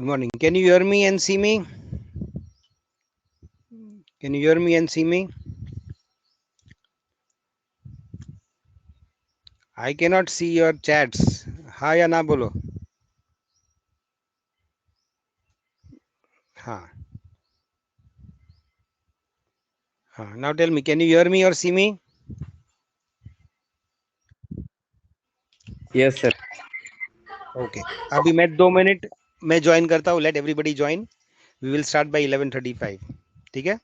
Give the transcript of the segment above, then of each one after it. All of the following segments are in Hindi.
Good morning. Can you hear me and see me? Can you hear me and see me? I cannot see your chats. हाँ या ना बोलो. हाँ. हाँ. Now tell me, can you hear me or see me? Yes, sir. Okay. अभी मैं 2 मिनट मैं ज्वाइन करता हूँ. Let everybody join. We will start by 11:35. ठीक है?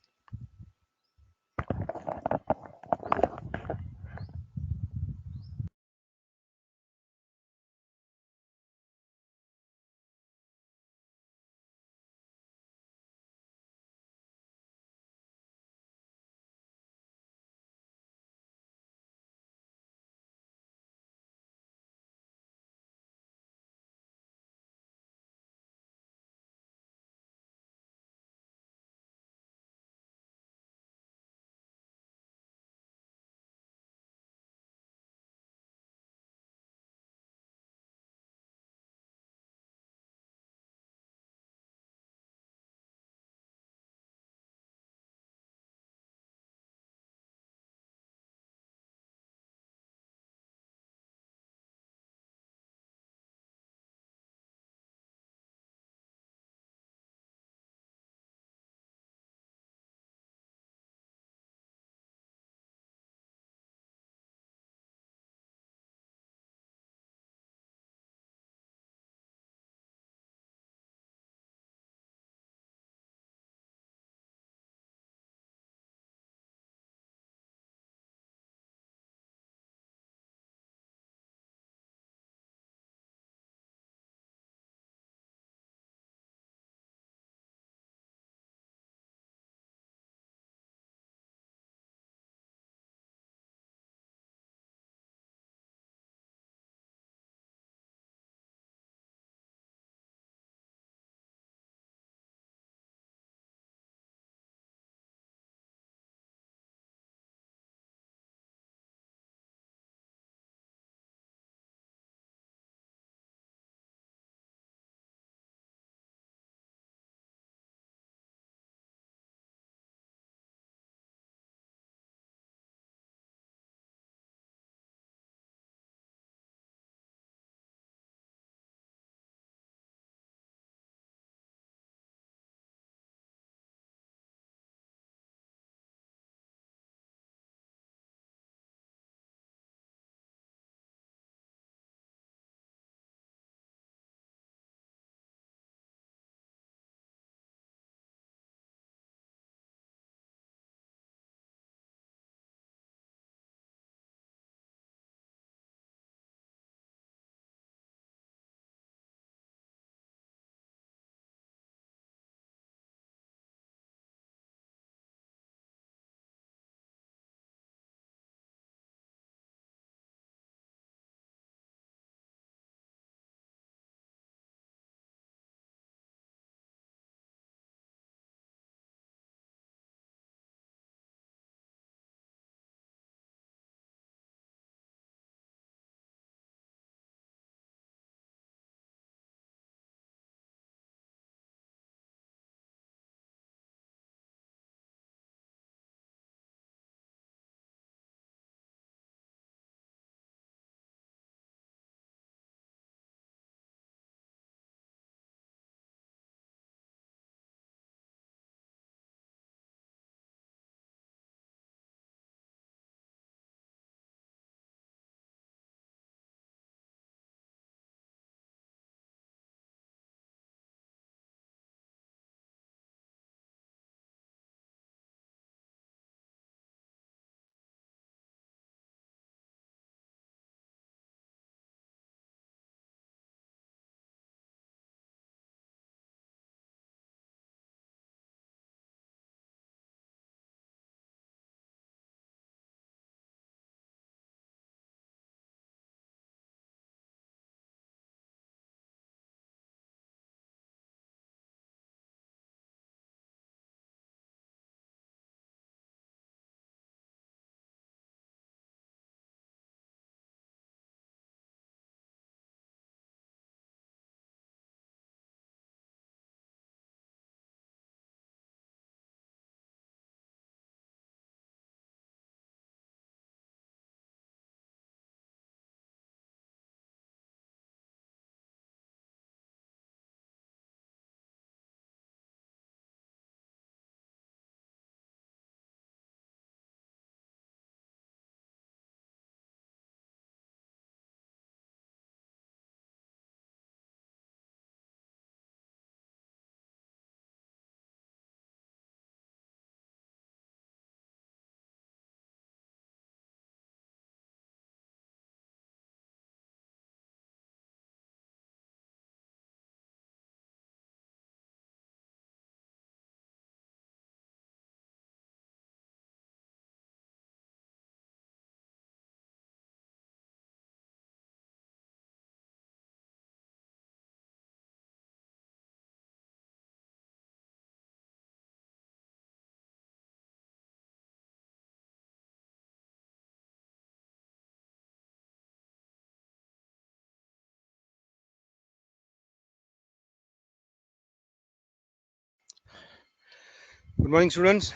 Good morning, students.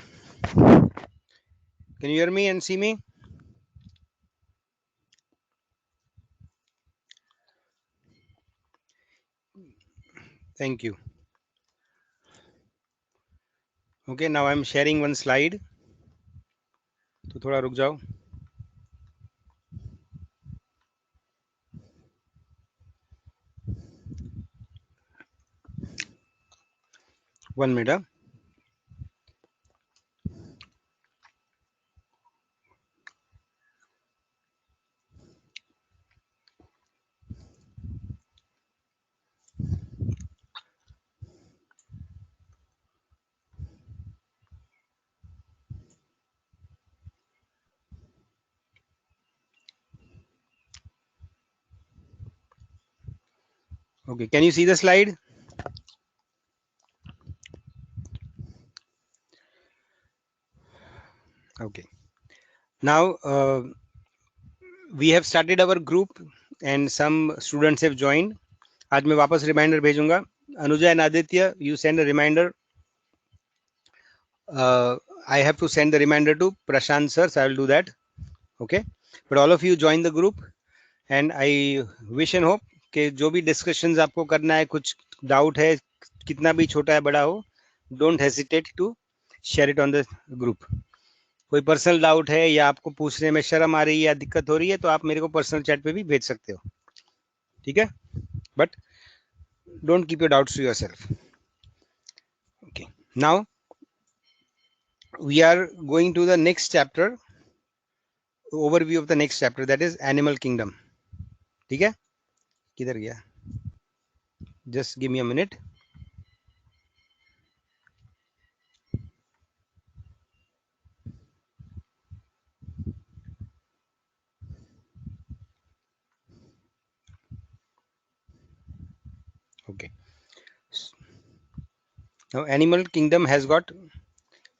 Can you hear me and see me? Thank you. Okay, now I'm sharing one slide. तो थोड़ा रुक जाओ. One minute. Okay, can you see the slide? Okay. Now we have started our group and some students have joined. आज मैं वापस रिमाइंडर भेजूंगा. Anuja and Aditya, you send a reminder. I have to send the reminder to Prashant sir, so I will do that. Okay, but all of you join the group and I wish and hope कि जो भी डिस्कशंस आपको करना है, कुछ डाउट है, कितना भी छोटा है बड़ा हो, don't hesitate to share it on the group. कोई पर्सनल डाउट है या आपको पूछने में शर्म आ रही है या दिक्कत हो रही है तो आप मेरे को पर्सनल चैट पे भी भेज सकते हो. ठीक है, but don't keep your doubts to yourself. Okay, now we are going to the next chapter, overview of the next chapter, that is animal kingdom. ठीक है, किधर गया? Just give me a minute. Okay, now animal kingdom has got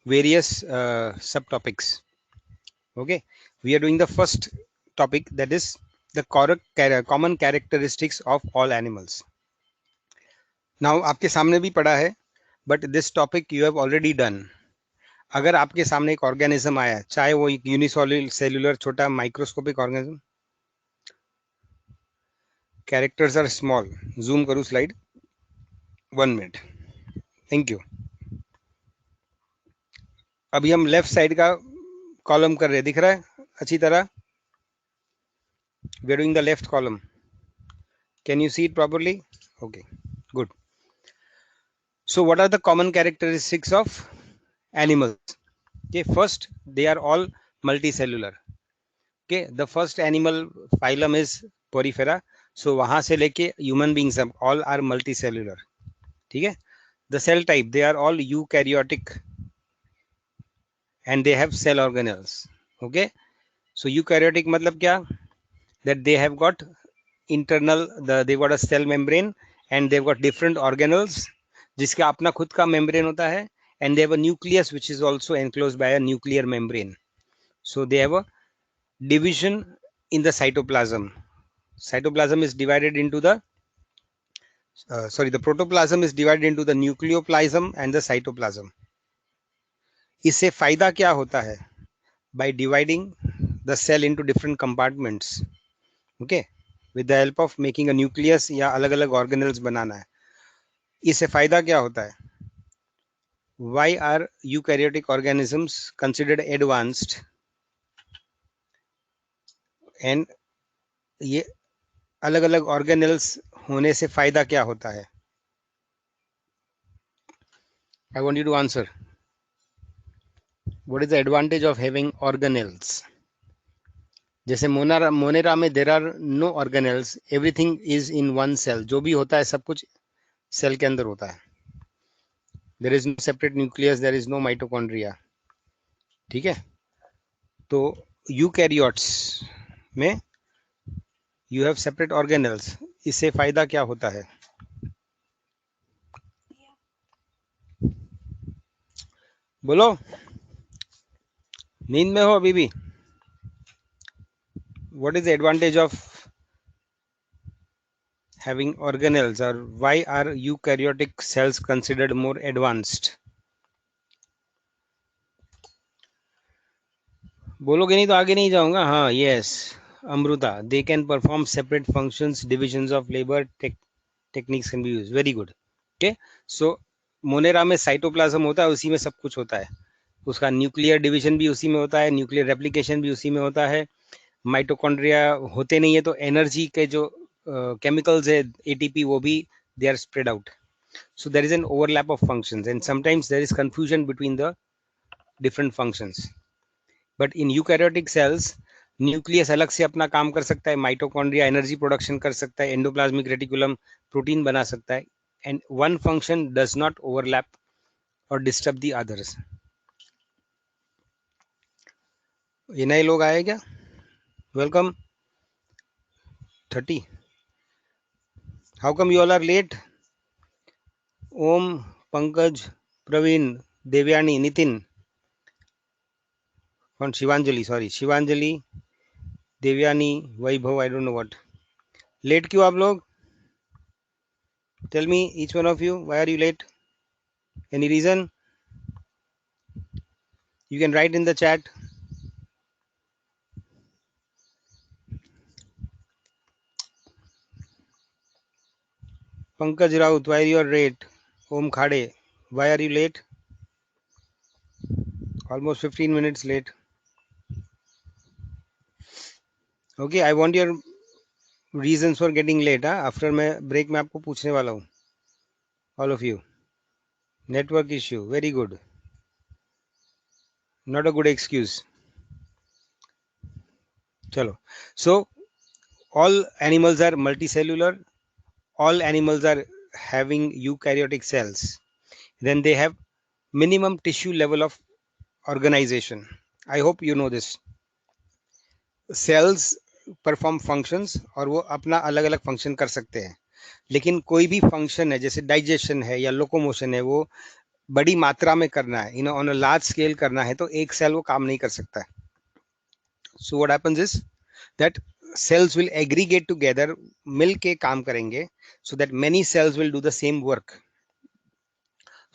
various subtopics. Okay, we are doing the first topic, that is the common characteristics of all animals. Now आपके सामने भी पढ़ा है, but this topic you have already done. अगर आपके सामने एक ऑर्गेनिज्म आया, चाहे वो एक यूनिसेल्युलर छोटा microscopic organism, characters are small. Zoom करूं स्लाइड, 1 मिनट. Thank you. अभी हम लेफ्ट साइड का कॉलम कर रहे हैं, दिख रहा है अच्छी तरह? We are doing the left column. Can you see it properly? Okay, good. So what are the common characteristics of animals? Okay, first, they are all multicellular. Okay, the first animal phylum is Porifera. So वहां से लेके human beings all are multicellular. ठीक है. The cell type, they are all eukaryotic and they have cell organelles. Okay, so eukaryotic मतलब क्या? That they have got internal, they've got a cell membrane and they've got different organelles जिसका अपना खुद का membrane होता है, and they have a nucleus which is also enclosed by a nuclear membrane. So they have a division in the cytoplasm. Cytoplasm is divided into the the protoplasm is divided into the nucleoplasm and the cytoplasm. इससे फायदा क्या होता है? By dividing the cell into different compartments. Okay, with the help of making a nucleus या अलग अलग organelles बनाना है. इससे फायदा क्या होता है? Why are eukaryotic organisms considered advanced? And ये अलग अलग organelles होने से फायदा क्या होता है? I want you to answer. What is the advantage of having organelles? जैसे मोनेरा में there are no organelles, everything is in one cell. जो भी होता है सब कुछ सेल के अंदर होता है. There is no separate nucleus, there is no mitochondria. ठीक है, तो यूकैरियोट्स में you have separate organelles. इससे फायदा क्या होता है? बोलो, नींद में हो अभी भी? What is the advantage of having organelles, or why are eukaryotic cells considered more advanced? बोलोगे नहीं तो आगे नहीं जाऊंगा. हाँ, yes. Amrita, they can perform separate functions, divisions of labor, techniques can be used. Very good. Okay. So Monera में साइटोप्लाज्म होता है, उसी में सब कुछ होता है. उसका न्यूक्लियर डिवीजन भी उसी में होता है, न्यूक्लियर रेप्लिकेशन भी उसी में होता है. माइटोकॉन्ड्रिया होते नहीं है तो एनर्जी के जो केमिकल्स है एटीपी वो भी they are spread out. So there is an overlap of functions and sometimes there is confusion between the different functions. But in eukaryotic cells, nucleus अलग से अपना काम कर सकता है, माइटोकॉन्ड्रिया एनर्जी प्रोडक्शन कर सकता है, एंडोप्लाज्मिक रेटिकुलम प्रोटीन बना सकता है, and one function does not overlap और डिस्टर्ब द अदर्स. ये नए लोग आए क्या? Welcome. 30. How come you all are late? Om, Pankaj, Praveen, Devyani, Nitin, कौन? Shivanjali, sorry, Shivanjali, Devyani, Vaibhav, I don't know what. Late क्यों आप लोग? Tell me each one of you, why are you late? Any reason? You can write in the chat. Pankaj Raut, why you are late? Om Khade, why are you late? Almost 15 minutes late. Okay, I want your reasons for getting late. After मैं break में आपको पूछने वाला हूँ. All of you. Network issue. Very good. Not a good excuse. चलो. So all animals are multicellular. All animals are having eukaryotic cells. Then they have minimum tissue level of organization. I hope you know this. Cells perform functions और वो अपना अलग अलग फंक्शन कर सकते हैं, लेकिन कोई भी फंक्शन है जैसे डाइजेशन है या लोकोमोशन है, वो बड़ी मात्रा में करना है, ऑन अ लार्ज स्केल करना है, तो एक सेल वो काम नहीं कर सकता है. So what happens is that cells will aggregate together, मिल के काम करेंगे, so that many cells will do the same work.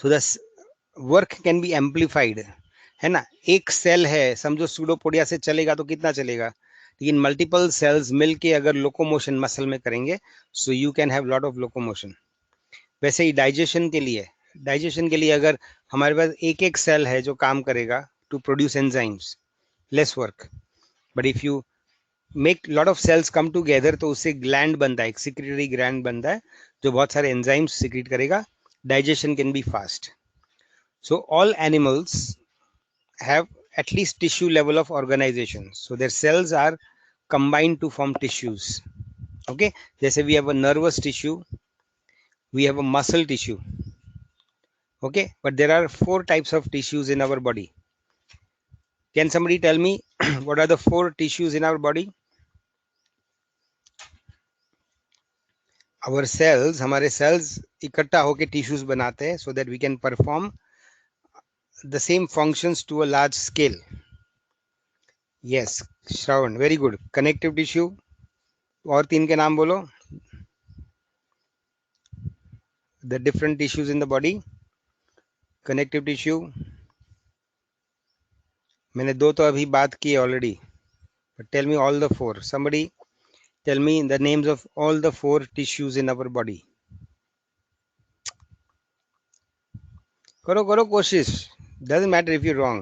So the work can be amplified, है ना. एक सेल है, समझो सूडोपोडिया से चलेगा तो कितना चलेगा, लेकिन मल्टीपल सेल्स मिलके अगर लोकोमोशन मसल में करेंगे, so you can have lot of locomotion. वैसे ही डाइजेशन के लिए अगर हमारे पास एक एक सेल है जो काम करेगा to produce enzymes, less work. But if you make lot of cells come together, तो उससे ग्लैंड बनता है, एक सिक्रेटरी ग्लैंड बनता है जो बहुत सारे एंजाइम्स सिक्रेट करेगा. Digestion can be fast. So all animals have at least tissue level of organization, so their cells are combined to form tissues. Okay, जैसे we have a nervous tissue, we have a muscle tissue. Okay, but there are 4 types of tissues in our body. Can somebody tell me what are the 4 tissues in our body? Our cells, हमारे cells इकट्ठा होके tissues बनाते हैं, so that we can perform the same functions to a large scale. Yes, Shravan, very good. Connective tissue, और 3 के नाम बोलो. The different tissues in the body. Connective tissue, मैंने 2 तो अभी बात की already. But tell me all the 4. Somebody tell me the names of all the 4 tissues in our body. करो कोशिश. Doesn't matter if you're wrong.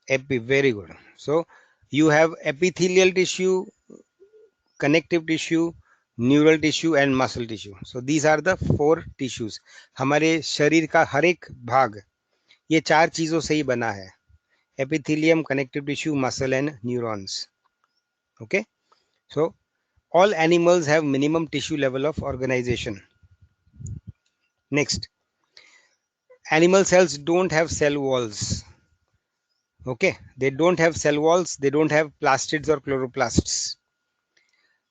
Very good. So you have epithelial tissue, connective tissue, neural tissue and muscle tissue. So these are the 4 tissues. हमारे शरीर का हर एक भाग ये 4 चीजों से ही बना है. Epithelium, connective tissue, muscle and neurons. Okay, so all animals have minimum tissue level of organization. Next, animal cells don't have cell walls. Okay, they don't have cell walls, they don't have plastids or chloroplasts.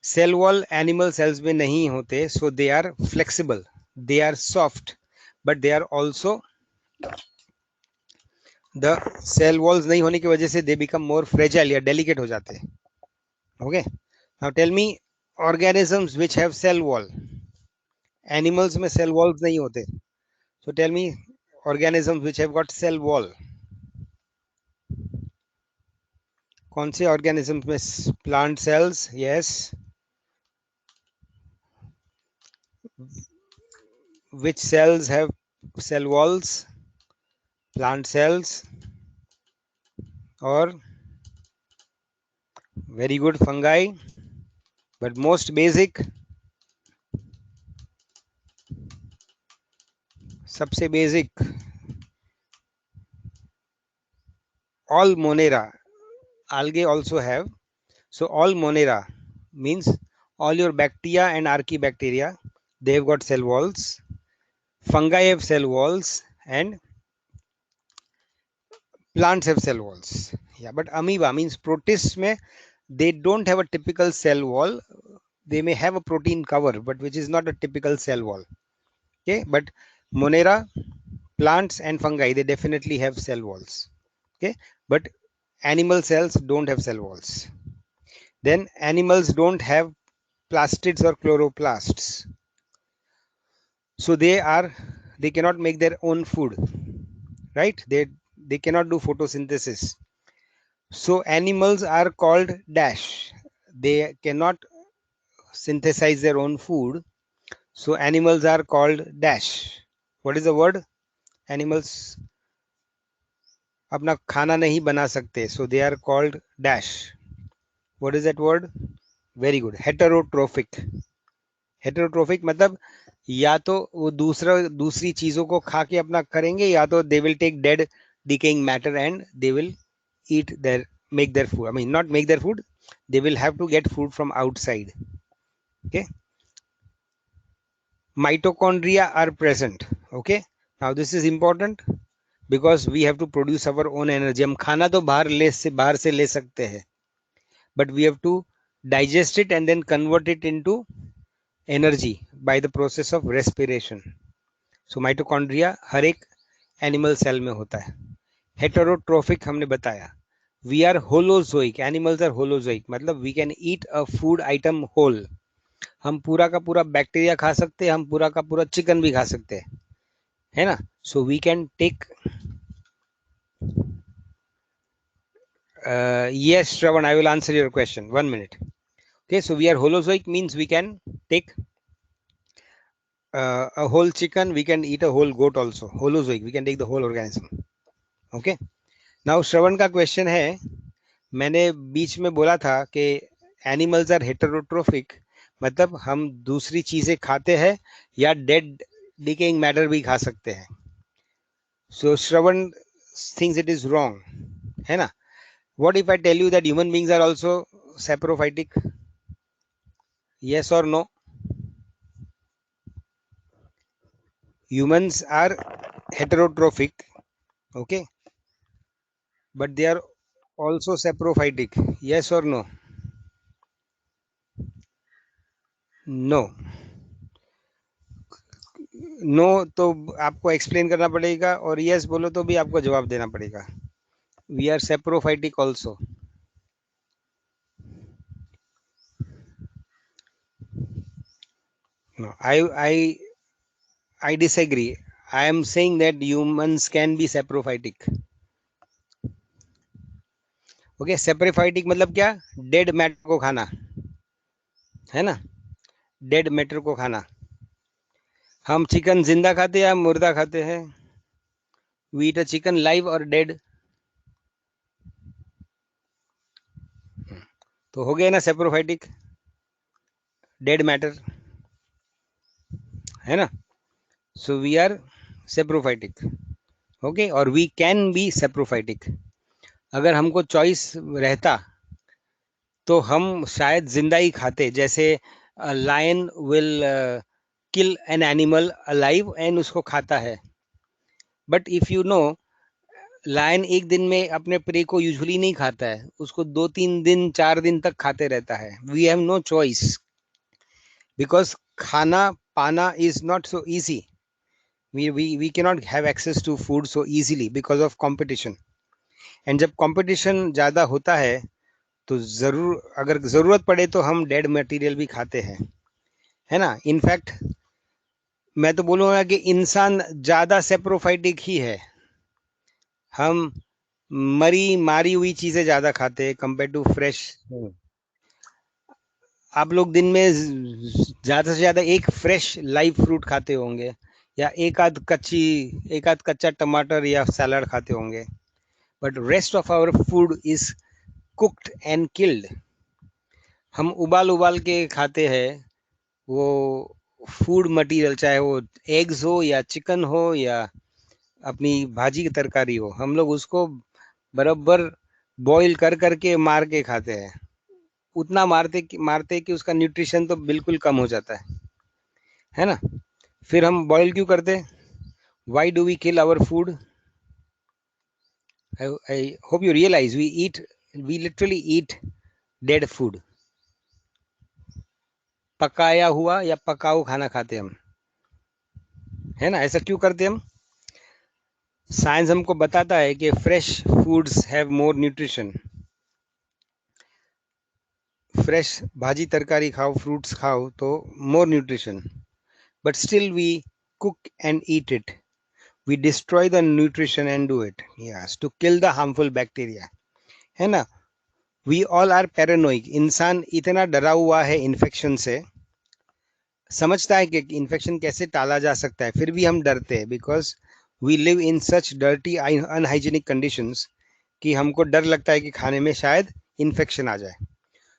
Cell wall animal cells में नहीं होते, so they are flexible, they are soft, but they are also, the cell walls नहीं होने की वजह से they become more fragile या delicate हो जाते हैं. Okay, now tell me organisms which have cell wall. Animals में cell walls नहीं होते, so tell me organisms which have got cell wall. कौन से ऑर्गेनिज्म में? Plant cells, yes. Which cells have cell walls? Plant cells. Or very good, fungi. But most basic, सबसे basic, all Monera. Algae also have. So all Monera means all your bacteria and archaebacteria, they have got cell walls. Fungi have cell walls and plants have cell walls. Yeah, but amoeba means protists में they don't have a typical cell wall. They may have a protein cover, but which is not a typical cell wall. Okay, but Monera, plants and fungi, they definitely have cell walls. Okay, but animal cells don't have cell walls. Then animals don't have plastids or chloroplasts. So they cannot make their own food, right? They cannot do photosynthesis. So animals are called dash. They cannot synthesize their own food. So animals are called dash. What is the word? Animals अपना खाना नहीं बना सकते. So they are called dash. What is that word? Very good. Heterotrophic. Heterotrophic मतलब या तो वो दूसरी चीजों को खा के अपना करेंगे, या तो they will take dead decaying matter and they will make their food. I mean, not make their food. They will have to get food from outside. Okay. Mitochondria are present. Okay. Now this is important because we have to produce our own energy. हम खाना तो बाहर से ले सकते हैं, but we have to digest it and then convert it into energy by the process of respiration. So mitochondria हर एक एनिमल सेल में होता है. हेटेरोट्रोफिक हमने बताया. We are holozoic. Animals are holozoic. मतलब we can eat a food item whole. हम पूरा का पूरा बैक्टीरिया खा सकते हैं, हम पूरा का पूरा चिकन भी खा सकते हैं, है ना? So we can take yes, Shravan, I will answer your question. 1 minute. Okay, so we are holozoic means we can take a whole chicken, we can eat a whole goat also. Holozoic, we can take the whole organism. Okay. Now Shravan का question है, मैंने बीच में बोला था कि एनिमल्स आर हेटेरोट्रोफिक, मतलब हम दूसरी चीजें खाते हैं या डेड डिकेइंग मैटर भी खा सकते हैं. So Shravan thinks it is wrong, है ना? What if I tell you that human beings are also saprophytic? Yes और no? Humans are heterotrophic, okay, but they are also saprophytic. Yes or no? No. No तो आपको एक्सप्लेन करना पड़ेगा, और यस बोलो तो भी आपको जवाब देना पड़ेगा. We are saprophytic also. No, I disagree. I am saying that humans can be saprophytic. Okay, saprophytic मतलब क्या? डेड मैटर को खाना, है ना? डेड मैटर को खाना. हम चिकन जिंदा खाते हैं या मुर्दा खाते हैं? We eat a chicken live और डेड. तो हो गया ना सेप्रोफाइटिक, डेड मैटर, है ना? So we are saprophytic. Okay, और वी कैन बी सेप्रोफाइटिक. अगर हमको चॉइस रहता तो हम शायद जिंदा ही खाते. जैसे lion will kill an animal alive and उसको खाता है. But if you know, lion एक दिन में अपने प्रे को यूजुअली नहीं खाता है, उसको 2-3 दिन 4 दिन तक खाते रहता है. We have no choice because खाना पाना is not so easy. we cannot have access to food so easily because of competition. And जब कंपटीशन ज्यादा होता है तो अगर जरूरत पड़े तो हम डेड मटेरियल भी खाते हैं, है ना? इनफैक्ट मैं तो बोलूंगा कि इंसान ज्यादा सेप्रोफाइटिक ही है. हम मरी मारी हुई चीजें ज्यादा खाते हैं कंपेयर टू फ्रेश। आप लोग दिन में ज्यादा से ज्यादा एक फ्रेश लाइव फ्रूट खाते होंगे, या एक आध कच्चा टमाटर या सलाद खाते होंगे, but rest of our food is cooked and killed. हम उबाल उबाल के खाते हैं वो फूड मटेरियल, चाहे वो एग्स हो या चिकन हो या अपनी भाजी की तरकारी हो, हम लोग उसको बराबर बॉईल कर करके मार के खाते हैं। उतना मारते कि उसका न्यूट्रिशन तो बिल्कुल कम हो जाता है ना। फिर हम बॉईल क्यों करते हैं? Why do we kill our food? I hope you realize we literally eat dead food. पकाया हुआ या पकाऊ खाना खाते हम, है ना। ऐसा क्यों करते हम? साइंस हमको बताता है कि fresh foods have more nutrition. Fresh भाजी तरकारी खाओ, फ्रूट्स खाओ तो more nutrition, but still we cook and eat it. We destroy the nutrition and do it, yes, to kill the harmful bacteria, है ना। We all are paranoid. इंसान इतना डरा हुआ है इन्फेक्शन से, समझता है कि इन्फेक्शन कैसे टाला जा सकता है, फिर भी हम डरते हैं, because we live in such dirty unhygienic conditions कि हमको डर लगता है कि खाने में शायद इन्फेक्शन आ जाए।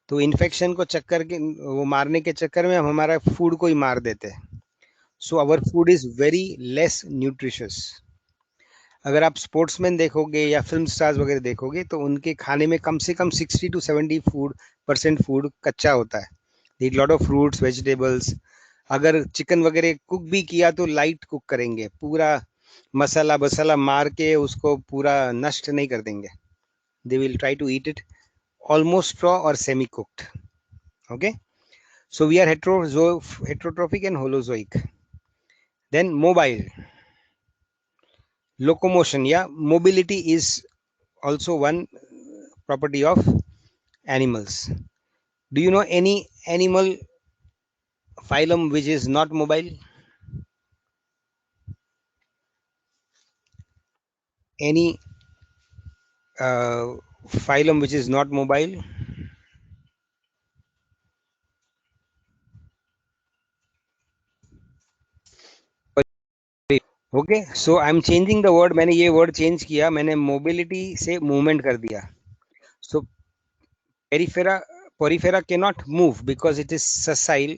तो इन्फेक्शन को चक्कर के वो मारने के चक्कर में हम हमारा फूड को ही मार देते हैं। So our food is very less nutritious. अगर आप स्पोर्ट्समैन देखोगे या फिल्म स्टार्स वगैरह देखोगे तो उनके खाने में कम से कम 60 to 70% फूड कच्चा होता है। They eat lot of fruits, vegetables. अगर चिकन वगैरह कुक भी किया तो लाइट कुक करेंगे, पूरा मसाला बसाला मार के उसको पूरा नष्ट नहीं कर देंगे। They will try to eat it almost raw और semi cooked. Okay, so we are heterotrophic and holozoic. Then mobile locomotion, yeah, mobility is also one property of animals. Do you know any animal phylum which is not mobile? Any phylum which is not mobile? Okay, so I am changing the word. मैंने ये वर्ड चेंज किया, मैंने मोबिलिटी से मूवमेंट कर दिया। So porifera porifera can not move because it is sessile,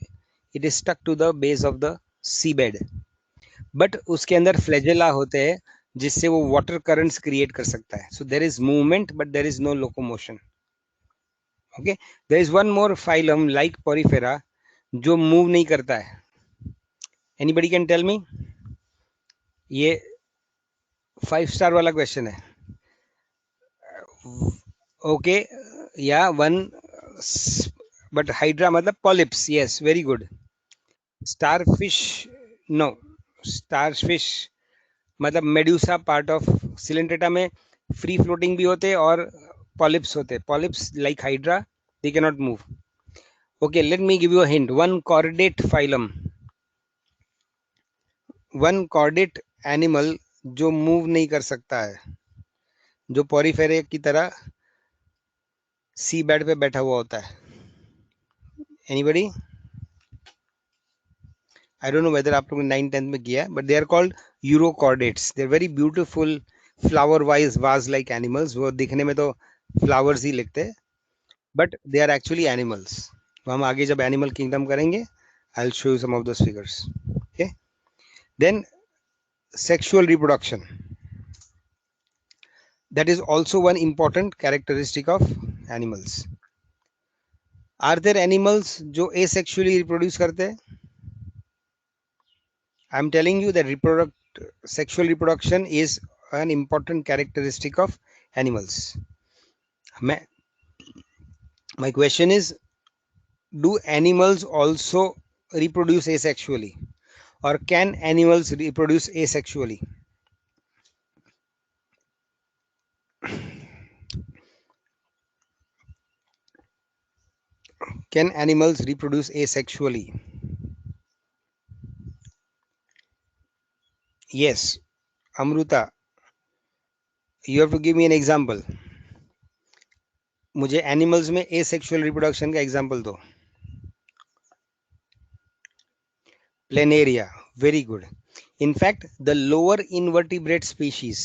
it is stuck to the base of the sea bed, but उसके अंदर फ्लैजेला होते हैं जिससे वो वाटर करंट्स क्रिएट कर सकता है। So there is movement but there is no locomotion. Okay, there is one more phylum like porifera जो मूव नहीं करता है। Anybody can tell me? ये 5 स्टार वाला क्वेश्चन है। Okay, yeah one, but hydra मतलब polyps, yes, very good. Starfish, no. Starfish मतलब मेड्यूसा पार्ट ऑफ सिलेंट्रेटा में फ्री फ्लोटिंग भी होते हैं और पॉलिप्स होते हैं। Polyps like hydra, they can not move. Okay, let me give you a hint. One chordate phylum, one chordate animal जो मूव नहीं कर सकता है, जो पोरिफेरे की तरह सी बेड पे बैठा हुआ होता है। Anybody? I don't know whether आप लोग ने 9th-10th में किया है, but they are called urochordates. They are very beautiful flower wise was like animals. वो दिखने में तो फ्लावर्स ही लिखते हैं, but they are actually animals. तो हम आगे जब एनिमल किंगडम करेंगे, I will show you some of those figures. Okay, then sexual reproduction, that is also one important characteristic of animals. Are there animals जो asexually reproduce करते हैं? I am telling you that sexual reproduction is an important characteristic of animals. My question is, do animals also reproduce asexually, or can animals reproduce asexually? Can animals reproduce asexually? Yes, Amruta. You have to give me an example. मुझे एनिमल्स में एसेक्सुअल रिप्रोडक्शन का एग्जांपल दो. Planaria, very good. In fact, the lower invertebrate species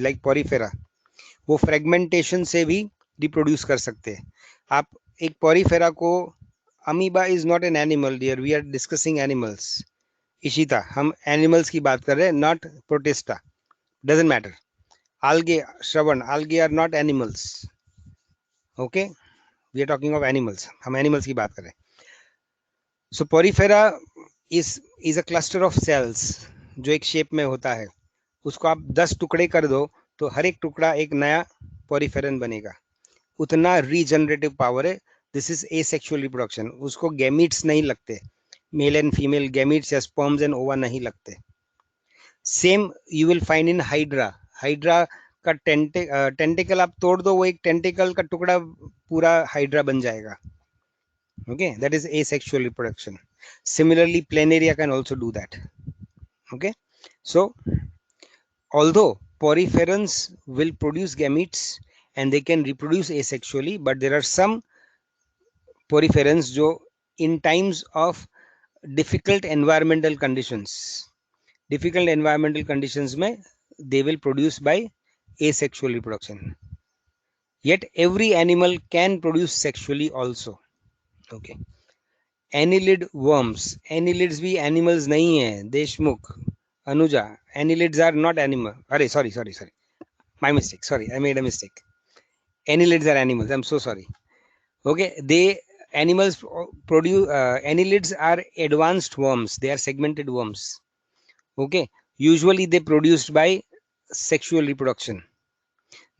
like Porifera, वो फ्रेगमेंटेशन से भी रिप्रोड्यूस कर सकते हैं. आप एक पोरीफेरा को, amoeba is not an animal dear, we are discussing animals. Ishita, हम एनिमल्स की बात कर रहे हैं, not protista. Doesn't matter. algae, Shravan, algae are not animals. Okay, we are talking of animals, हम एनिमल्स की बात कर रहे हैं. So porifera is a cluster of cells जो एक शेप में होता है. उसको आप 10 टुकड़े कर दो तो हर एक टुकड़ा एक नया पोरीफेरन बनेगा. उतना रीजनरेटिव पावर है. This is asexual reproduction. उसको गैमीट्स नहीं लगते, मेल एंड फीमेल गैमीट्स या स्पर्म्स एंड ओवा नहीं लगते. Same you will find in hydra. Hydra का टेंटिकल आप तोड़ दो, वो एक टेंटिकल का टुकड़ा पूरा हाइड्रा बन जाएगा. Okay, that is asexual reproduction. Similarly, planaria can also do that. Okay, so although poriferans will produce gametes and they can reproduce asexually, but there are some poriferans jo in times of difficult environmental conditions mein they will produce by asexual reproduction. Yet every animal can produce sexually also. Okay. Annelid worms, annelids भी एनिमल्स नहीं है. Deshmukh, Anuja, annelids are not animal. अरे sorry sorry sorry, my mistake, sorry, I made a mistake. Annelids are animals, I am so sorry. Okay, they animals produce annelids are advanced worms, they are segmented worms. Okay, usually they produced by sexual reproduction.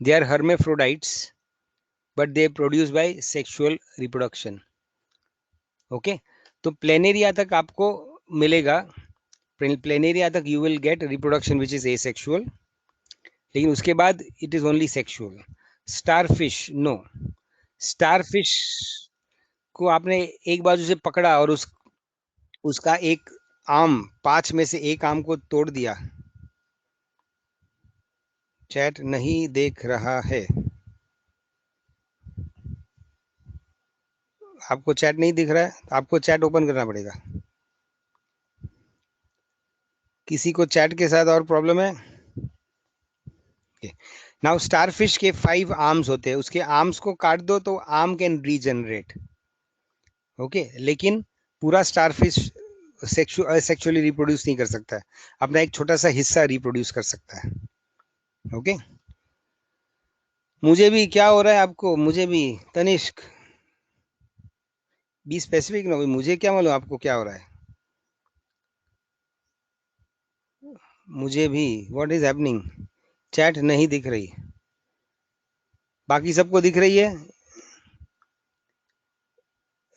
They are hermaphrodites but they produce by sexual reproduction. Okay, तो प्लेनेरिया तक आपको मिलेगा. प्लेनेरिया तक you will get reproduction which is asexual, लेकिन उसके बाद it is only sexual. Starfish, no. Starfish को आपने एक बाजू से पकड़ा और उसका एक आम, 5 में से एक आम को तोड़ दिया. चैट नहीं देख रहा है. आपको चैट नहीं दिख रहा है, आपको चैट ओपन करना पड़ेगा. किसी को चैट के साथ और प्रॉब्लम है? नाउ स्टारफिश के 5 आर्म्स होते हैं, उसके आर्म्स को काट दो तो आर्म कैन रीजनरेट. ओके, लेकिन पूरा स्टारफिश सेक्सुअली रिप्रोड्यूस नहीं कर सकता है, अपना एक छोटा सा हिस्सा रिप्रोड्यूस कर सकता है. ओके, मुझे भी क्या हो रहा है आपको? मुझे भी, तनिष्क, बी स्पेसिफिक ना, मुझे क्या मालूम आपको क्या हो रहा है. मुझे भी, व्हाट इज हैपनिंग? चैट नहीं दिख रही, बाकी सबको दिख रही है.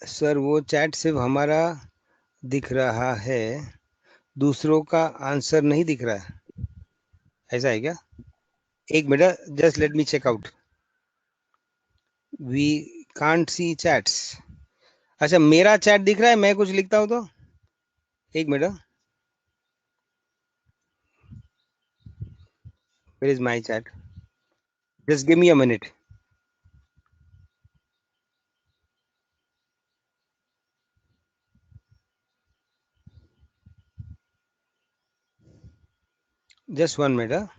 सर वो चैट सिर्फ हमारा दिख रहा है, दूसरों का आंसर नहीं दिख रहा है, ऐसा है क्या? एक minute, just let me check out. We can't see chats. अच्छा, मेरा चैट दिख रहा है, मैं कुछ लिखता हूं तो. एक minute, where is my chat? Just give me a minute. Just 1 minute.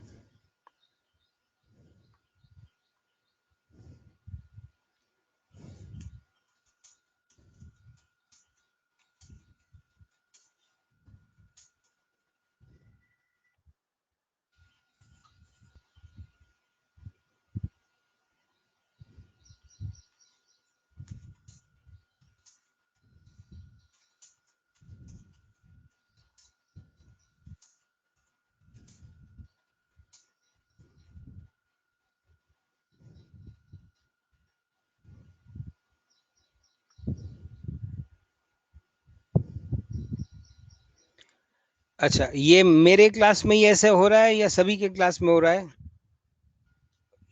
अच्छा, ये मेरे क्लास में ही ऐसे हो रहा है या सभी के क्लास में हो रहा है?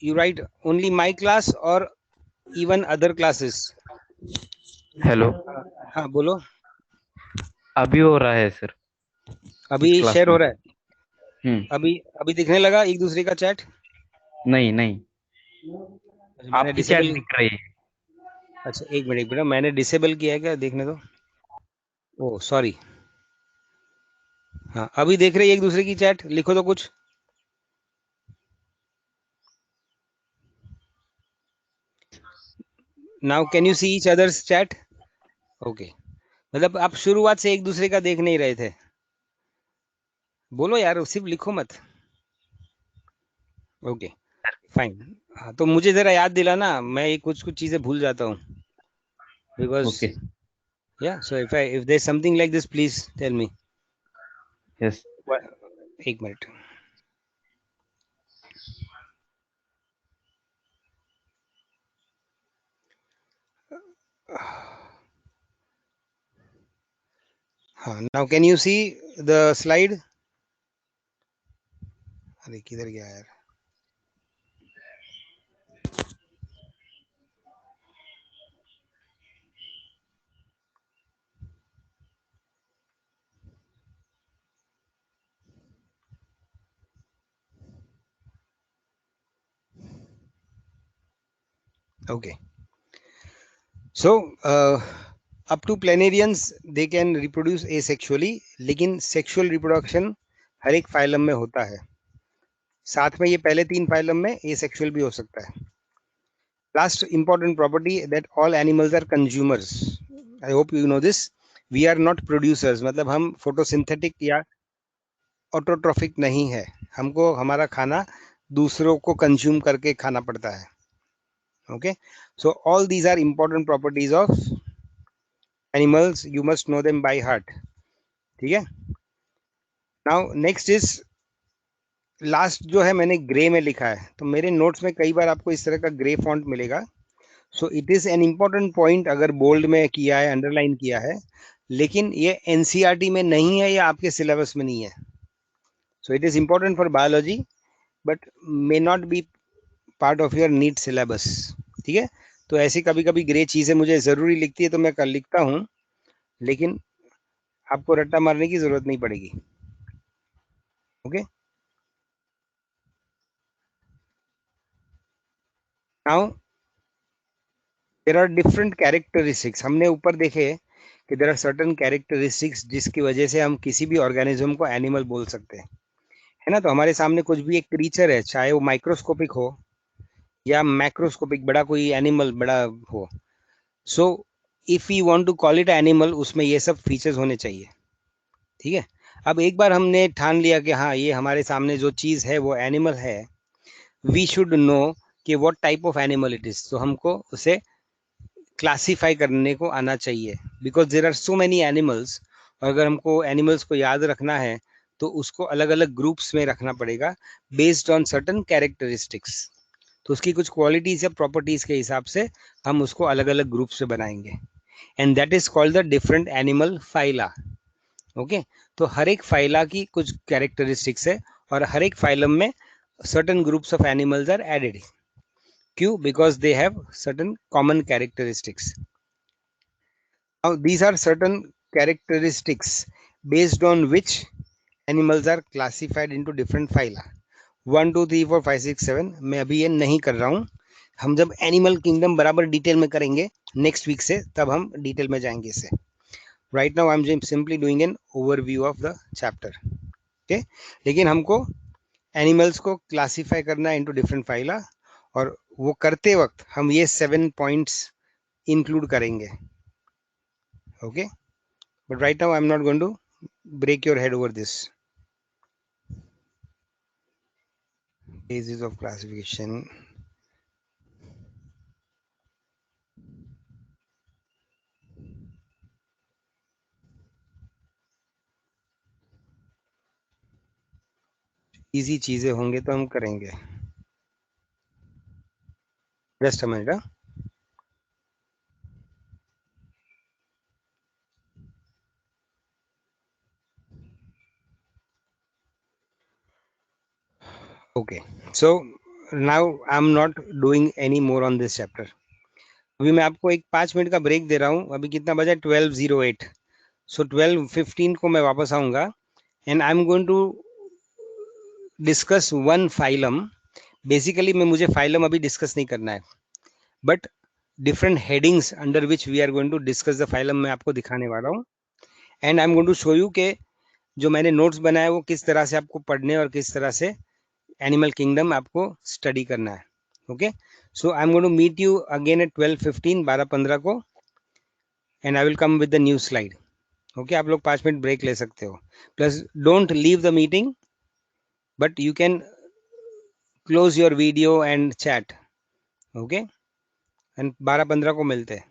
You right only my class और इवन अदर क्लासेस? हेलो, हाँ बोलो. अभी हो रहा है सर, अभी इस क्लास शेयर हो में। रहा है? अभी अभी दिखने लगा एक दूसरे का चैट? नहीं नहीं, अच्छा मैंने आपकी चैट डिसेबल, दिख रही है। अच्छा एक मिनट मैंने डिसेबल किया है क्या, देखने दो। Oh sorry. हाँ अभी देख रहे हैं एक दूसरे की चैट, लिखो तो कुछ। Now can you see each others chat? Okay, मतलब आप शुरुआत से एक दूसरे का देख नहीं रहे थे? बोलो यार, सिर्फ लिखो मत। Okay fine. हाँ तो मुझे जरा याद दिलाना, मैं ये कुछ कुछ चीजें भूल जाता हूँ, because okay. Yeah so if there something like this please tell me. Yes. एक मिनट। हाँ now can you see the slide? अरे किधर गया यार? Okay so up to planarians they can reproduce asexually, लेकिन सेक्सुअल रिप्रोडक्शन हर एक फाइलम में होता है। साथ में ये पहले तीन फाइलम में एसेक्सुअल भी हो सकता है। Last important property that all animals are consumers. I hope you know this. We are not producers, मतलब हम photosynthetic या ऑटोट्रॉफिक नहीं है। हमको हमारा खाना दूसरों को कंज्यूम करके खाना पड़ता है। Okay so all these are important properties of animals, you must know them by heart। ठीक है। नाउ नेक्स्ट इज, लास्ट जो है मैंने ग्रे में लिखा है, तो मेरे नोट्स में कई बार आपको इस तरह का ग्रे फॉन्ट मिलेगा। सो it is an important point, अगर बोल्ड में किया है, अंडरलाइन किया है, लेकिन ये एनसीईआरटी में नहीं है या आपके सिलेबस में नहीं है। So it is important for biology but may not be part of your NEET syllabus. ठीक है। तो ऐसी कभी कभी ग्रे चीजें मुझे जरूरी लिखती है तो मैं कल लिखता हूँ, लेकिन आपको रट्टा मारने की जरूरत नहीं पड़ेगी। Okay now there are different characteristics. हमने ऊपर देखे कि देर आर सर्टन कैरेक्टरिस्टिक्स जिसकी वजह से हम किसी भी ऑर्गेनिज्म को एनिमल बोल सकते हैं, है ना। तो हमारे सामने कुछ भी एक क्रीचर है, चाहे वो माइक्रोस्कोपिक हो या मैक्रोस्कोपिक, बड़ा कोई एनिमल बड़ा हो, so if you want to call it animal, उसमें ये सब फीचर्स होने चाहिए। ठीक है। अब एक बार हमने ठान लिया कि हाँ ये हमारे सामने जो चीज है वो एनिमल है, वी शुड नो कि what type of animal it is, तो हमको उसे क्लासिफाई करने को आना चाहिए, because there are so many animals. और अगर हमको एनिमल्स को याद रखना है तो उसको अलग अलग ग्रुप्स में रखना पड़ेगा बेस्ड ऑन सर्टन कैरेक्टरिस्टिक्स। तो उसकी कुछ क्वालिटीज या प्रॉपर्टीज के हिसाब से हम उसको अलग अलग ग्रुप से बनाएंगे, and that is called the different animal phyla. Okay तो हर एक फाइला की कुछ कैरेक्टरिस्टिक्स है, और हर एक फाइलम में certain groups of animals are added. क्यों? Because they have certain common characteristics. Now, these are certain characteristics based on which animals are classified into different phyla. 1 2 3 4 5 6 7 मैं अभी ये नहीं कर रहा हूँ। हम जब एनिमल किंगडम बराबर डिटेल में करेंगे नेक्स्ट वीक से, तब हम डिटेल में जाएंगे इसे। Right now I am simply doing an overview of the chapter. Okay लेकिन हमको एनिमल्स को क्लासीफाई करना है इनटू डिफरेंट फाइला, और वो करते वक्त हम ये 7 पॉइंट्स इंक्लूड करेंगे। Okay but right now I'm not going to break your head over this. Basis of classification, easy चीजें होंगे तो हम करेंगे। Just a minute. Okay so now I am not doing any more on this chapter. अभी मैं आपको एक 5 मिनट का ब्रेक दे रहा हूँ। अभी कितना बजा? 12:08। सो 12:15 को मैं वापस आऊंगा, and I am going to discuss one phylum. Basically मैं मुझे फाइलम अभी डिस्कस नहीं करना है, but different headings under which we are going to discuss the phylum मैं आपको दिखाने वाला हूँ. And I am going to show you के जो मैंने नोट्स बनाए वो किस तरह से आपको पढ़ने और किस तरह से एनिमल किंगडम आपको स्टडी करना है. Okay, so I am going to meet you again at 12:15, 12:15 को, and I will come with the new slide. Okay, आप लोग 5 मिनट ब्रेक ले सकते हो. Please don't leave the meeting, but you can close your video and chat. Okay, and 12:15 को मिलते हैं.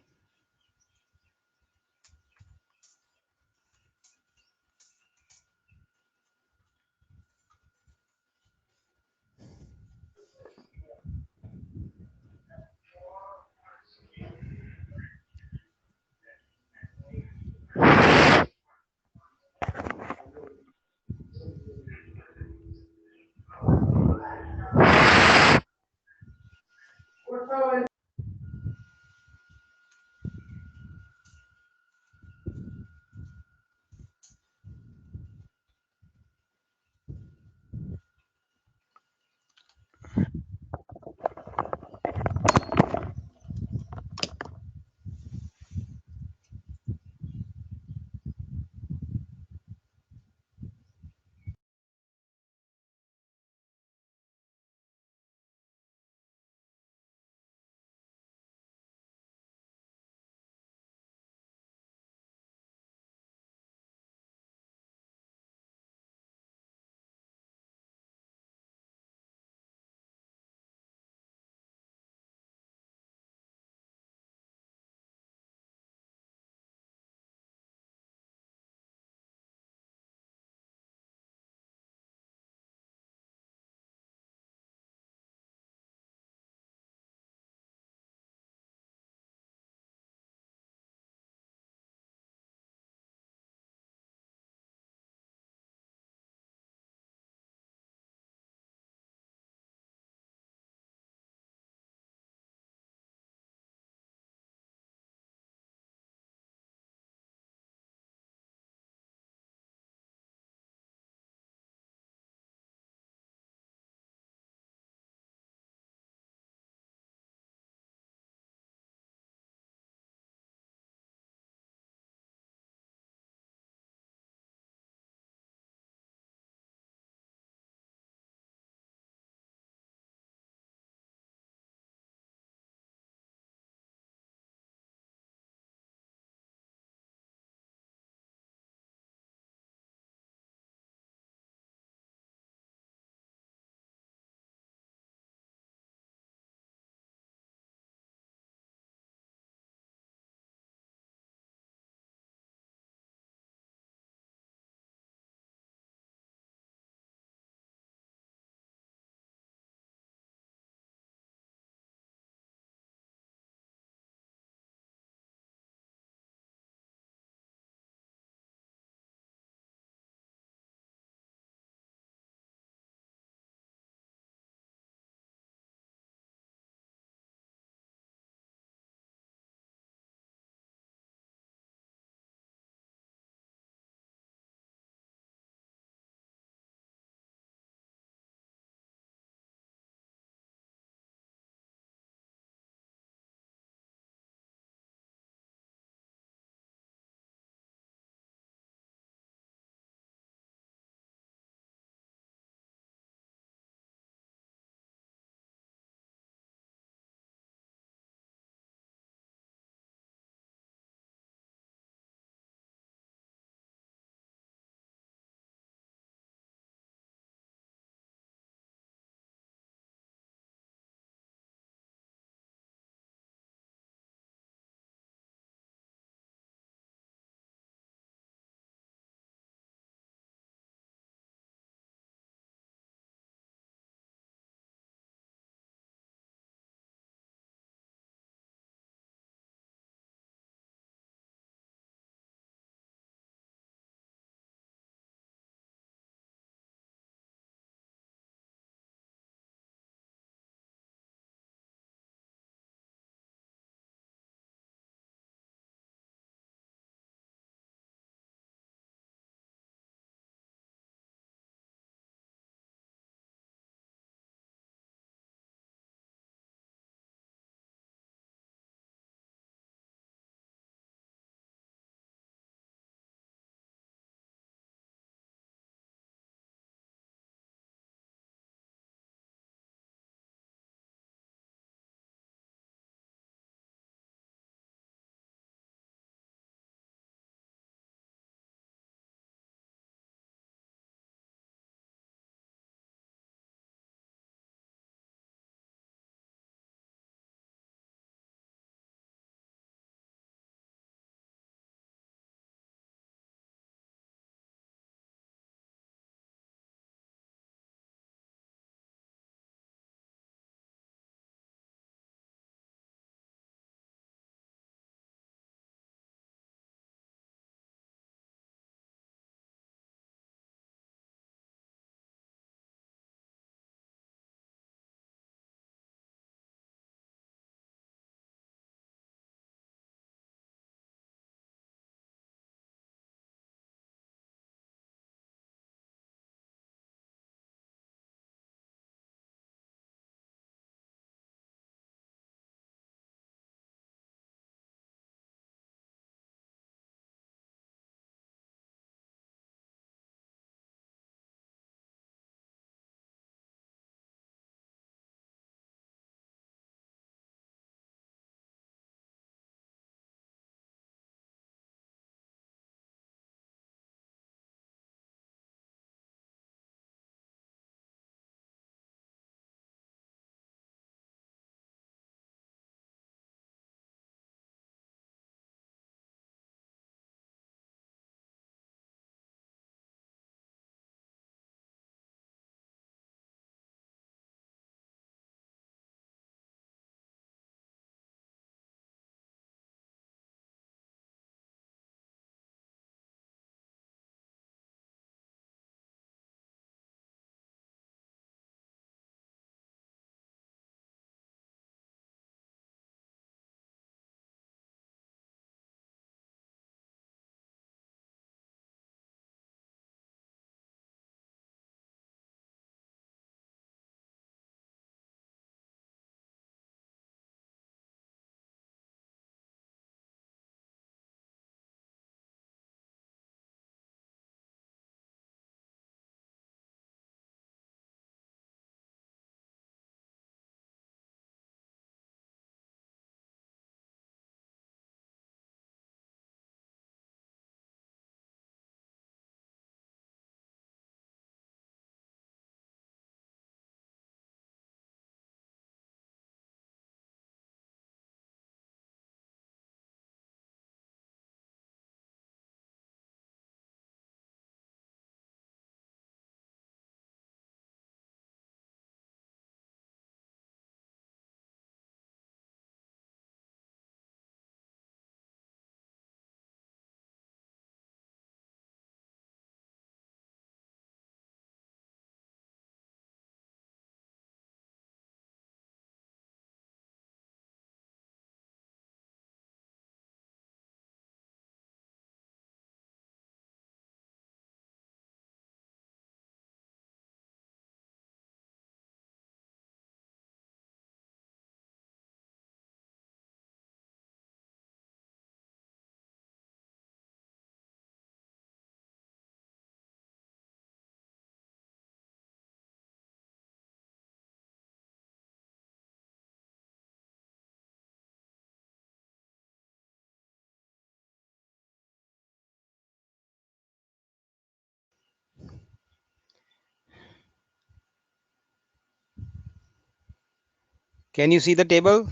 Can you see the table?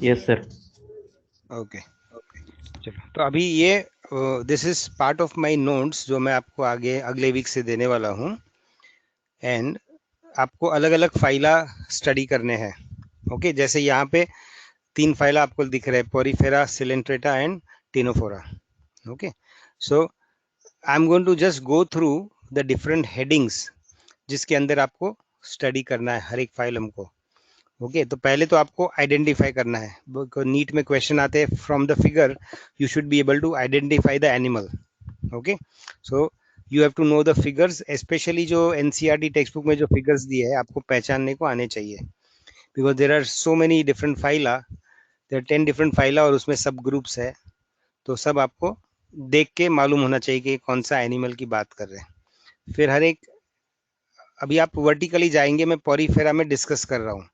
yes sir. Okay, चलो तो अभी ये this is part of my notes जो मैं आपको आगे अगले वीक से देने वाला हूँ। एंड आपको अलग अलग फाइला स्टडी करने हैं। ओके, जैसे यहाँ पे 3 फाइला आपको दिख रहे हैं, Porifera, Coelenterata and Ctenophora. Okay, so I am going to just go through the different headings जिसके अंदर आपको स्टडी करना है हर एक फाइलम को। ओके, तो पहले तो आपको आइडेंटिफाई करना है। नीट में क्वेश्चन आते हैं from the figure you should be able to identify the animal. Okay, so you have to know the figures, specially जो एनसीईआरटी टेक्स्ट बुक में जो फिगर्स दिए हैं आपको पहचानने को आने चाहिए, because there are so many different phyla, there 10 different phyla और उसमें सब ग्रुप्स है, तो सब आपको देख के मालूम होना चाहिए कि कौन सा एनिमल की बात कर रहे हैं। फिर हर एक, अभी आप वर्टिकली जाएंगे, मैं पोरीफेरा में डिस्कस कर रहा हूँ।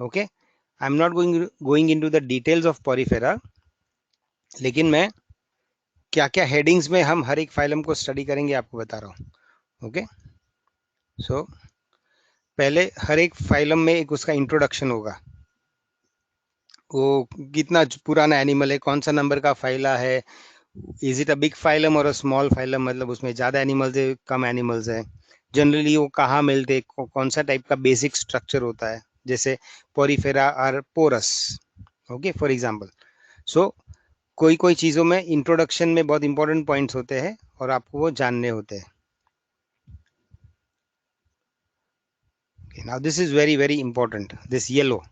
Okay, I am not going into the details of Porifera, लेकिन मैं क्या क्या हेडिंग्स में हम हर एक फाइलम को स्टडी करेंगे आपको बता रहा हूँ। ओके, सो पहले हर एक फाइलम में एक उसका इंट्रोडक्शन होगा, वो कितना पुराना एनिमल है, कौन सा नंबर का फाइला है, is it a big phylum और अ स्मॉल फाइलम, मतलब उसमें ज़्यादा एनिमल्स है कम एनिमल्स है, जनरली वो कहाँ मिलते, कौन सा टाइप का बेसिक स्ट्रक्चर होता है, जैसे पोरीफेरा और पोरस। ओके, फॉर एग्जांपल, सो कोई कोई चीज़ों में इंट्रोडक्शन में बहुत इंपॉर्टेंट पॉइंट्स होते हैं और आपको वो जानने होते हैं। Now this is very very important, this yellow,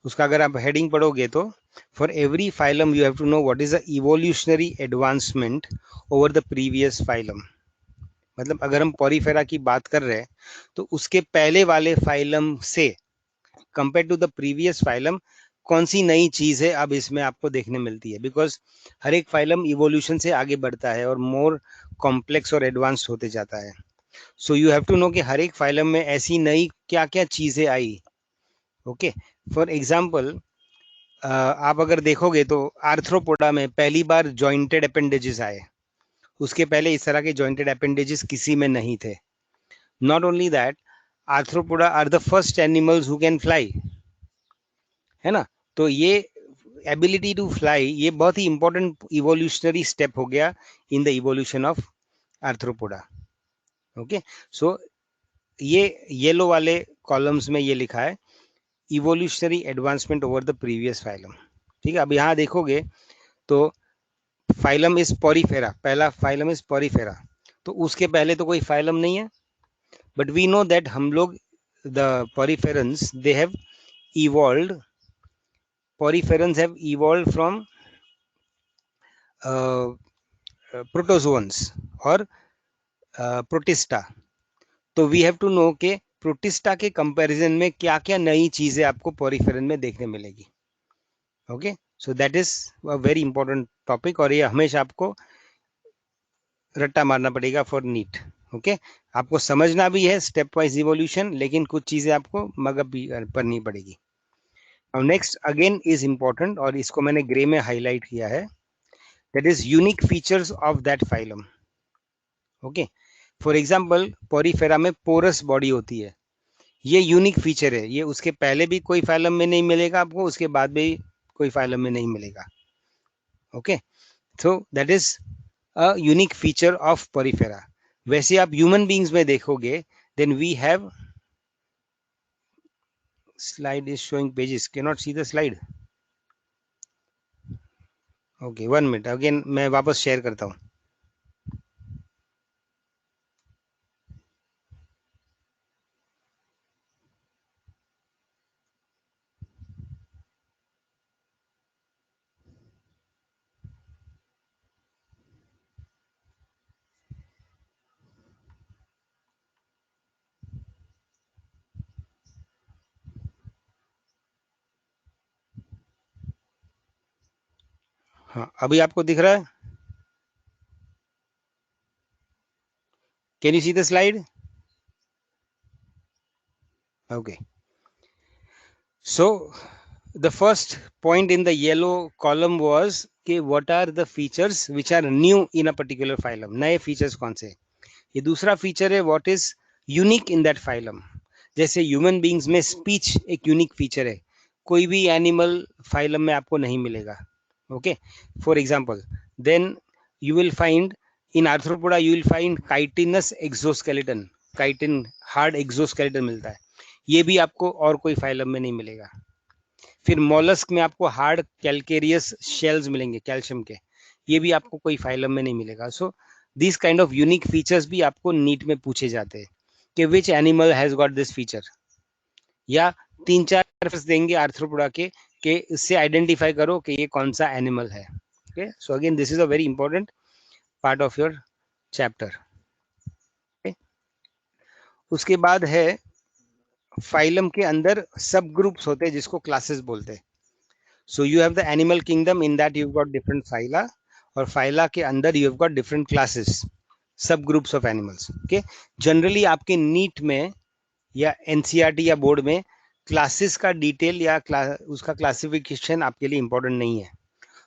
उसका अगर आप हेडिंग पढ़ोगे तो for every phylum you have to know what is the evolutionary advancement over the previous phylum. मतलब अगर हम पोरीफेरा की बात कर रहे हैं तो उसके पहले वाले फाइलम से compare to the previous phylum कौन सी नई चीज है अब इसमें आपको देखने मिलती है, बिकॉज हर एक फाइलम इवोल्यूशन से आगे बढ़ता है और मोर कॉम्प्लेक्स और एडवांस्ड होते जाता है। So you have to know कि हर एक फाइलम में ऐसी नई क्या क्या चीजें आई। ओके, फॉर एग्जाम्पल आप अगर देखोगे तो आर्थ्रोपोडा में पहली बार जॉइंटेड अपेंडेजेस आए, उसके पहले इस तरह के जॉइंटेड अपेंडेजेस किसी में नहीं थे। Not only that, Arthropoda are the first animals who can fly, है ना। तो ये एबिलिटी टू फ्लाई ये बहुत ही इंपॉर्टेंट इवोल्यूशनरी स्टेप हो गया in the evolution of arthropoda. Okay, so ये येलो वाले कॉलम्स में ये लिखा है evolutionary advancement over the previous phylum. ठीक है, अब यहाँ देखोगे तो फाइलम इज पोरीफेरा, पहला फाइलम इज पोरीफेरा, तो उसके पहले तो कोई फाइलम नहीं है, बट वी नो दैट हम लोग the poriferans they have evolved, poriferans have evolved from protozoans और प्रोटिस्टा। तो वी हैव टू नो के प्रोटिस्टा के कंपैरिजन में क्या क्या नई चीजें आपको पोरीफेरन में देखने मिलेगी। Okay, so that is a very important topic और ये हमेशा आपको रट्टा मारना पड़ेगा फॉर नीट। ओके, आपको समझना भी है स्टेप वाइज इवोल्यूशन, लेकिन कुछ चीजें आपको मगअप भी करनी पड़ेगी। और नेक्स्ट अगेन इज इंपॉर्टेंट और इसको मैंने ग्रे में हाईलाइट किया है, that is unique features of that phylum. Okay, for example Porifera में पोरस बॉडी होती है, ये यूनिक फीचर है, ये उसके पहले भी कोई फाइलम में नहीं मिलेगा आपको, उसके बाद भी कोई फाइलम में नहीं मिलेगा। Okay, so that is a unique feature of Porifera. वैसे आप ह्यूमन बींग्स में देखोगे, then we have, slide is showing pages, cannot see the slide. Okay, 1 minute, again मैं वापस शेयर करता हूँ। हाँ, अभी आपको दिख रहा है? Can you see the slide? Okay, so the first point in the yellow column was कि what are the features which are new in a particular phylum, नए features कौन से। ये दूसरा feature है what is unique in that phylum. जैसे ह्यूमन बींग्स में स्पीच एक यूनिक फीचर है, कोई भी एनिमल फाइलम में आपको नहीं मिलेगा। Okay, for example, then you will find in Arthropoda you will find chitinous exoskeleton, chitin hard exoskeleton मिलता है, ये भी आपको और कोई फाइलम में नहीं मिलेगा। फिर मॉलस्क में आपको हार्ड कैलकेरियस शेल्स मिलेंगे कैल्शियम के, ये भी आपको कोई फाइलम में नहीं मिलेगा। So this kind of unique features भी आपको नीट में पूछे जाते हैं कि which animal has got this feature, या 3-4 रेफरेंस देंगे आर्थ्रोपोडा के कि इससे आइडेंटिफाई करो कि ये कौन सा एनिमल है। Okay, so again this is a very important part of your chapter. उसके बाद है फाइलम के अंदर सब ग्रुप्स होते हैं जिसको क्लासेस बोलते हैं। So you have the animal kingdom, in that you got different phyla, और फाइला के अंदर you have got different classes, subgroups of animals. Okay, generally आपके नीट में या एनसीईआरटी या बोर्ड में क्लासेस का डिटेल या उसका क्लासिफिकेशन आपके लिए इंपॉर्टेंट नहीं है।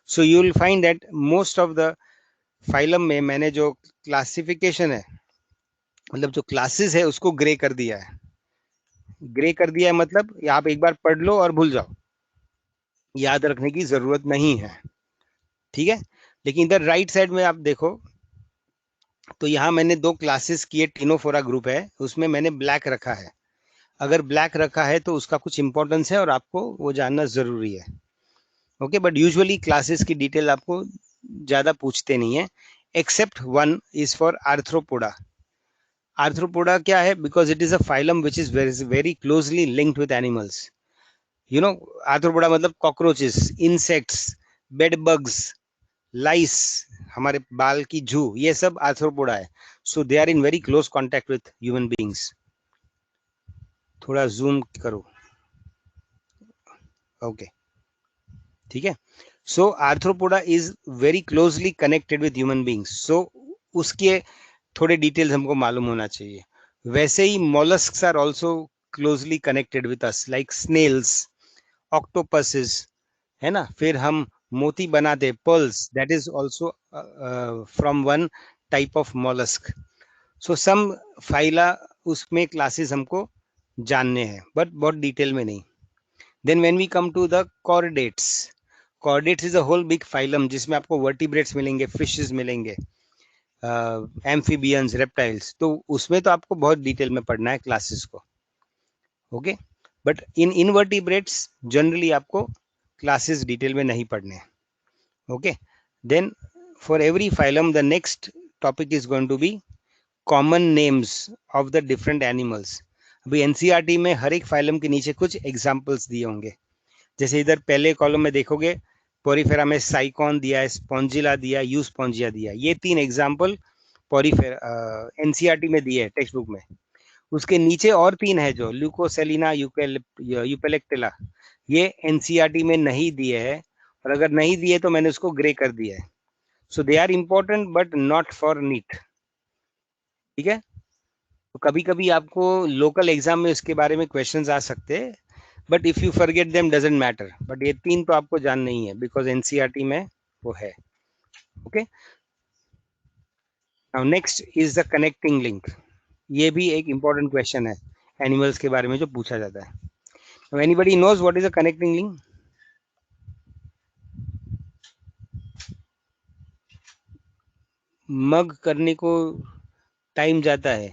So you will find that most of the phylum में मैंने जो क्लासिफिकेशन है, मतलब जो क्लासेस है, उसको ग्रे कर दिया है। ग्रे कर दिया है मतलब आप एक बार पढ़ लो और भूल जाओ, याद रखने की जरूरत नहीं है, ठीक है। लेकिन इधर राइट साइड में आप देखो तो यहाँ मैंने 2 क्लासेस किए, टिनोफोरा ग्रुप है, उसमें मैंने ब्लैक रखा है। अगर ब्लैक रखा है तो उसका कुछ इंपॉर्टेंस है और आपको वो जानना जरूरी है। ओके, बट यूजुअली क्लासेस की डिटेल आपको ज्यादा पूछते नहीं है, except one is for arthropoda. Arthropoda क्या है? Because it is a phylum which is very closely linked with animals. You know, arthropoda मतलब cockroaches, insects, bed bugs, lice, हमारे बाल की जू, ये सब आर्थ्रोपोडा है। So they are in very close contact with human beings. थोड़ा जूम करो, ओके, ठीक है। So arthropoda is very closely connected with human beings, so उसके थोड़े डिटेल्स हमको मालूम होना चाहिए। वैसे ही molluscs are also closely connected with us, like snails, octopuses, है ना। फिर हम मोती बनाते, pearls, that is also from one type of mollusc. So some phyla, उसमें क्लासेस हमको जानने हैं, बट बहुत डिटेल में नहीं। Then when we come to the chordates, chordates is a whole big phylum जिसमें आपको वर्टिब्रेट्स मिलेंगे, फिशेस मिलेंगे, एम्फीबियंस, रेप्टाइल्स, तो उसमें तो आपको बहुत डिटेल में पढ़ना है क्लासेस को। Okay, but in invertebrates generally आपको क्लासेस डिटेल में नहीं पढ़ने हैं। Okay, then for every phylum the next topic is going to be common names of the different animals. अभी एनसीईआरटी में हर एक फाइलम के नीचे कुछ एग्जाम्पल्स दिए होंगे। जैसे इधर पहले कॉलम में देखोगे, पोरीफेरा में साइकॉन दिया है, स्पॉन्जिला दिया, यू स्पॉन्जिया दिया, ये 3 एग्जाम्पल पोरीफेरा एनसीईआरटी में दिए है टेक्स्ट बुक में। उसके नीचे और 3 है जो ल्यूकोसेलिना, यूपेलेक्टिला, ये एनसीईआरटी में नहीं दिए है, और अगर नहीं दिए तो मैंने उसको ग्रे कर दिया है। So they are important but not for NEET, ठीक है। तो कभी कभी आपको लोकल एग्जाम में इसके बारे में क्वेश्चंस आ सकते हैं, but if you forget them doesn't matter, but ये 3 तो आपको जानना ही है बिकॉज एनसीईआरटी में वो है। Okay, now next is the connecting link. ये भी एक इंपॉर्टेंट क्वेश्चन है एनिमल्स के बारे में जो पूछा जाता है। Now anybody knows what is a connecting link? Mug करने को टाइम जाता है,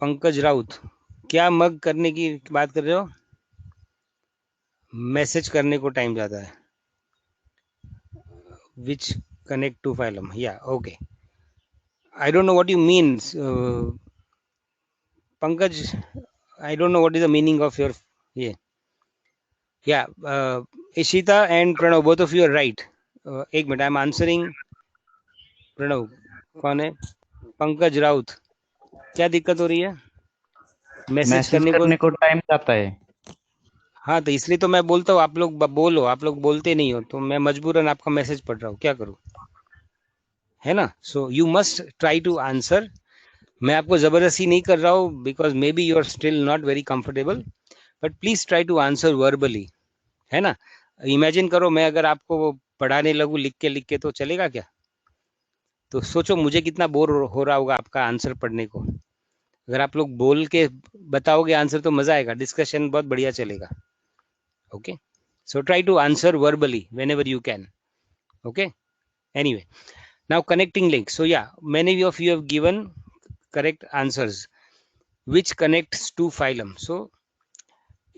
पंकज राउत, क्या मग करने की बात कर रहे हो? मैसेज करने को टाइम जाता है, which connect two phylum, yeah okay, I don't know what you mean Pankaj, I don't know what is the meaning of your ये, yeah Ishita and Pranav, both of you are right. एक मिनट, आई एम आंसरिंग। प्रणव कौन है? पंकज राउत, क्या दिक्कत हो रही है? मैसेज मैसेज करने को, करने को टाइम जाता है। हाँ तो इसलिए तो मैं बोलता हूँ, आप लोग बोलो, आप लोग बोलते नहीं हो तो मैं मजबूरन आपका मैसेज पढ़ रहा हूँ, क्या करूँ, है ना। So you must try to answer. मैं आपको जबरदस्ती नहीं कर रहा हूँ because maybe you are still not very comfortable, but please try to answer verbally, है ना। इमेजिन करो मैं अगर आपको वो पढ़ाने लगूँ लिख के तो चलेगा क्या? तो सोचो मुझे कितना बोर हो रहा होगा आपका आंसर पढ़ने को। अगर आप लोग बोल के बताओगे आंसर तो मजा आएगा, डिस्कशन बहुत बढ़िया चलेगा. Okay, so try to answer verbally whenever you can. Okay, anyway, now connecting link. So yeah, many of you have given correct answers. Which connects to phylum? So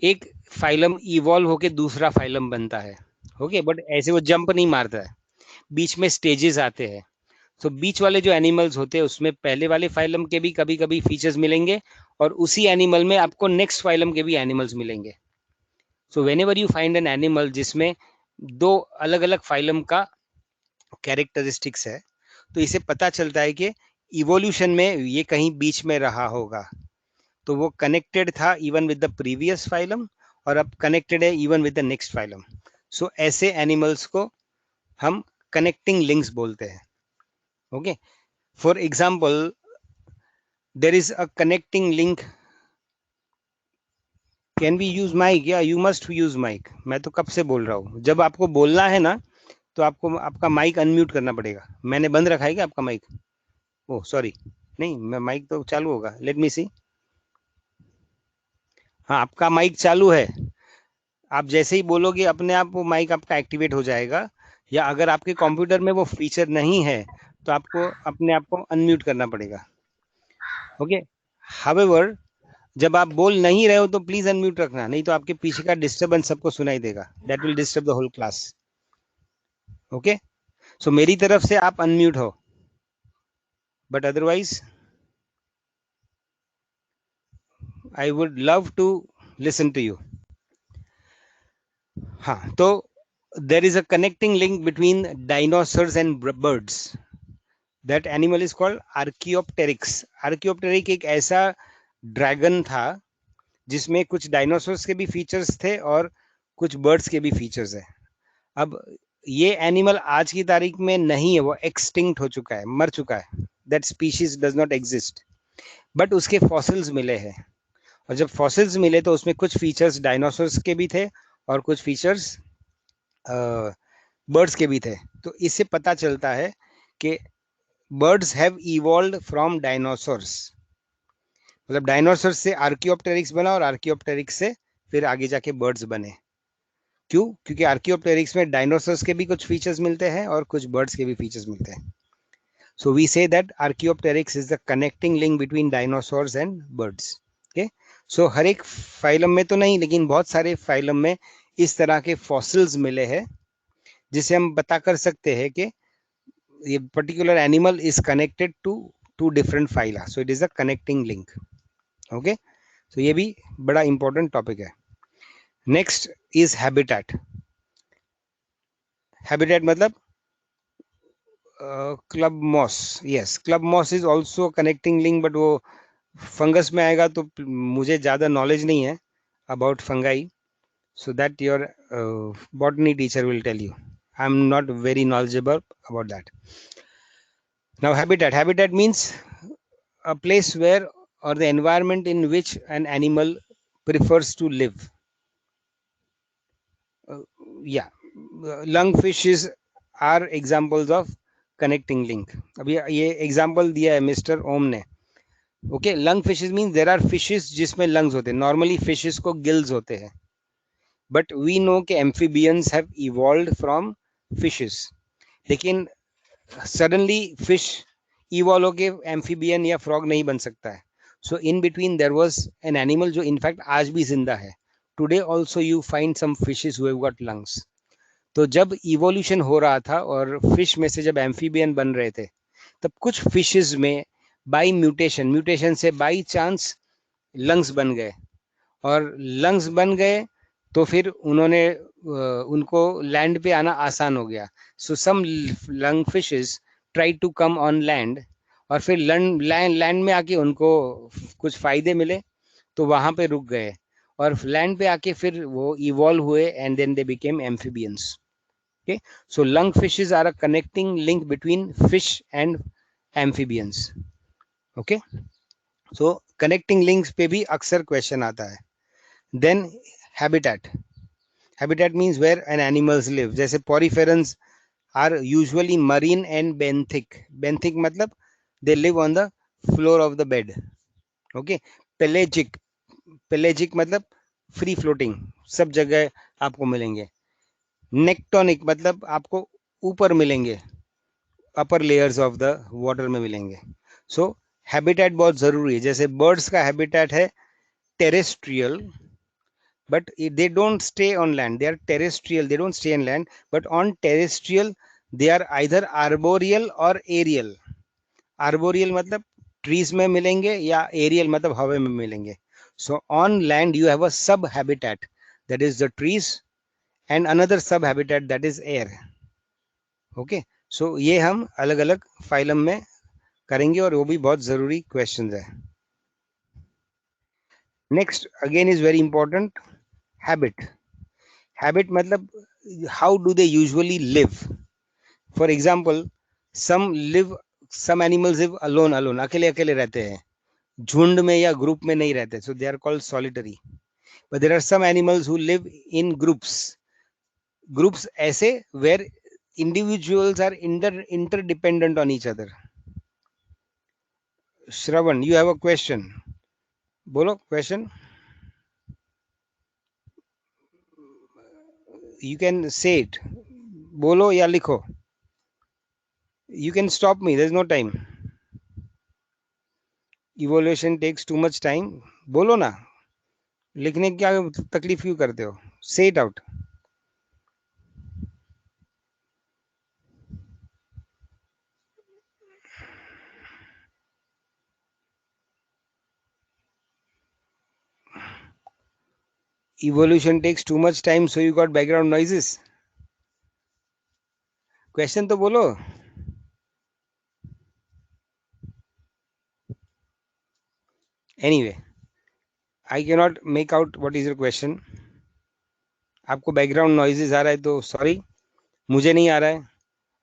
एक फाइलम इवॉल्व होके दूसरा फाइलम बनता है. ओके, बट ऐसे वो जंप नहीं मारता है, बीच में स्टेजेस आते हैं. तो बीच वाले जो एनिमल्स होते हैं उसमें पहले वाले फाइलम के भी कभी कभी फीचर्स मिलेंगे, और उसी एनिमल में आपको नेक्स्ट फाइलम के भी एनिमल्स मिलेंगे. So when ever you find an animal जिसमें दो अलग अलग फाइलम का कैरेक्टरिस्टिक्स है, तो इसे पता चलता है कि इवोल्यूशन में ये कहीं बीच में रहा होगा. तो वो कनेक्टेड था even with the previous phylum, और अब कनेक्टेड है even with the next phylum. So ऐसे एनिमल्स को हम कनेक्टिंग लिंक्स बोलते हैं. Okay, for example there is a connecting link. Can we use mic? Yeah you must use mic. मैं तो कब से बोल रहा हूँ, जब आपको बोलना है ना तो आपको आपका माइक अनम्यूट करना पड़ेगा. मैंने बंद रखा है क्या आपका माइक? ओह सॉरी, नहीं, मैं माइक तो चालू होगा. लेट मी सी. हाँ, आपका माइक चालू है. आप जैसे ही बोलोगे अपने आप वो माइक आपका एक्टिवेट हो जाएगा. या अगर आपके कंप्यूटर में वो फीचर नहीं है तो आपको अपने आप को अनम्यूट करना पड़ेगा. ओके, हाउएवर जब आप बोल नहीं रहे हो तो प्लीज अनम्यूट रखना, नहीं तो आपके पीछे का डिस्टर्बेंस सबको सुनाई देगा. That will disturb the whole class. Okay, so मेरी तरफ से आप अनम्यूट हो, but otherwise I would love to listen to you. हाँ, तो there is a connecting link between dinosaurs and birds. That animal is called Archaeopteryx. Archaeopteryx एक ऐसा ड्रैगन था जिसमें कुछ डायनासोर्स के भी फीचर्स थे और कुछ बर्ड्स के भी फीचर्स है. अब ये एनिमल आज की तारीख में नहीं है, वो एक्सटिंक्ट हो चुका है, मर चुका है. That species does not exist. But उसके फॉसिल्स मिले हैं, और जब फॉसिल्स मिले तो उसमें कुछ फीचर्स डायनासोर्स के भी थे और कुछ फीचर्स बर्ड्स के भी थे. तो इससे पता चलता है कि birds have evolved from dinosaurs. मतलब डायनासोर्स से आर्कियोप्टेरिक्स बना और आर्कियोप्टेरिक्स से फिर आगे जाके बर्ड्स बने. क्यों? क्योंकि आर्कियोप्टेरिक्स में डायनासोर्स के भी कुछ फीचर्स मिलते हैं और कुछ बर्ड्स के भी फीचर्स मिलते हैं. So we say that archaeopteryx is the connecting link between dinosaurs and birds. Okay, so हर एक फाइलम में तो नहीं, लेकिन बहुत सारे फाइलम में इस तरह के फॉसिल्स मिले हैं जिसे हम बता कर सकते हैं कि ये particular animal is connected to two different phyla. So it is a connecting link. Okay, so ये भी बड़ा इंपॉर्टेंट टॉपिक है. Next is habitat. हैबिटेट मतलब club moss. Yes, club moss is also connecting link, but वो फंगस में आएगा तो मुझे ज़्यादा नॉलेज नहीं है about fungi. So that your botany teacher will tell you. I'm not very knowledgeable about that. Now habitat. Habitat means a place where, or the environment in which an animal prefers to live. Yeah, lungfishes are examples of connecting link. अभी ये example दिया है मिस्टर ओम ने. Okay, lungfishes means there are fishes जिसमें lungs होते हैं. Normally fishes को gills होते हैं. But we know कि amphibians have evolved from fishes. लेकिन suddenly fish evolve होके amphibian या frog नहीं बन सकता है. So in between there was an animal जो in fact आज भी जिंदा है. Today also you find some fishes who have got lungs. तो जब evolution हो रहा था और fish में से जब amphibian बन रहे थे, तब कुछ fishes में by mutation से by chance lungs बन गए, और lungs बन गए तो फिर उन्होंने उनको लैंड पे आना आसान हो गया. So some lung fishes try to come on land, और फिर लैंड में आके उनको कुछ फायदे मिले तो वहां पे रुक गए, और लैंड पे आके फिर वो इवॉल्व हुए and then they became amphibians. Okay, so lung fishes are a connecting link between fish and amphibians. Okay, so connecting links पे भी अक्सर क्वेश्चन आता है. Then habitat. Habitat means where an animals live. जैसे poriferans are usually marine and benthic. Benthic मतलब they live on the floor of the bed. Okay, pelagic, pelagic मतलब फ्री फ्लोटिंग, सब जगह आपको मिलेंगे। नेक्टोनिक मतलब आपको ऊपर मिलेंगे, upper layers of the water में मिलेंगे। सो हैबिटेट बहुत जरूरी है। जैसे बर्ड्स का हैबिटेट है terrestrial, but they don't stay on land, they are terrestrial, they don't stay on land, but on terrestrial they are either arboreal or aerial। arboreal मतलब trees में मिलेंगे, या aerial मतलब हवा में मिलेंगे। so on land you have a sub habitat, that is the trees, and another sub habitat that is air। Okay, so ये हम अलग अलग फाइलम में करेंगे, और वो भी बहुत जरूरी क्वेश्चंस है। Next again is very important, habit. Habit मतलब how do they usually live. For example, some live, some animals live alone, alone अकेले अकेले रहते हैं, झुंड में या ग्रुप में नहीं रहते, so they are called solitary. But there are some animals who live in groups, groups ऐसे where individuals are interdependent on each other। Shravan, you have a question, बोलो question, you can say it, बोलो या लिखो, you can stop me, there's no time। Evolution takes too much time, बोलो ना, लिखने की क्या तकलीफ क्यों करते हो, say it out. Evolution takes too much time, so you got background noises. Question तो बोलो। Anyway, I can not make out what is your question. आपको बैकग्राउंड नॉइजेस आ रहा है तो सॉरी, मुझे नहीं आ रहा है।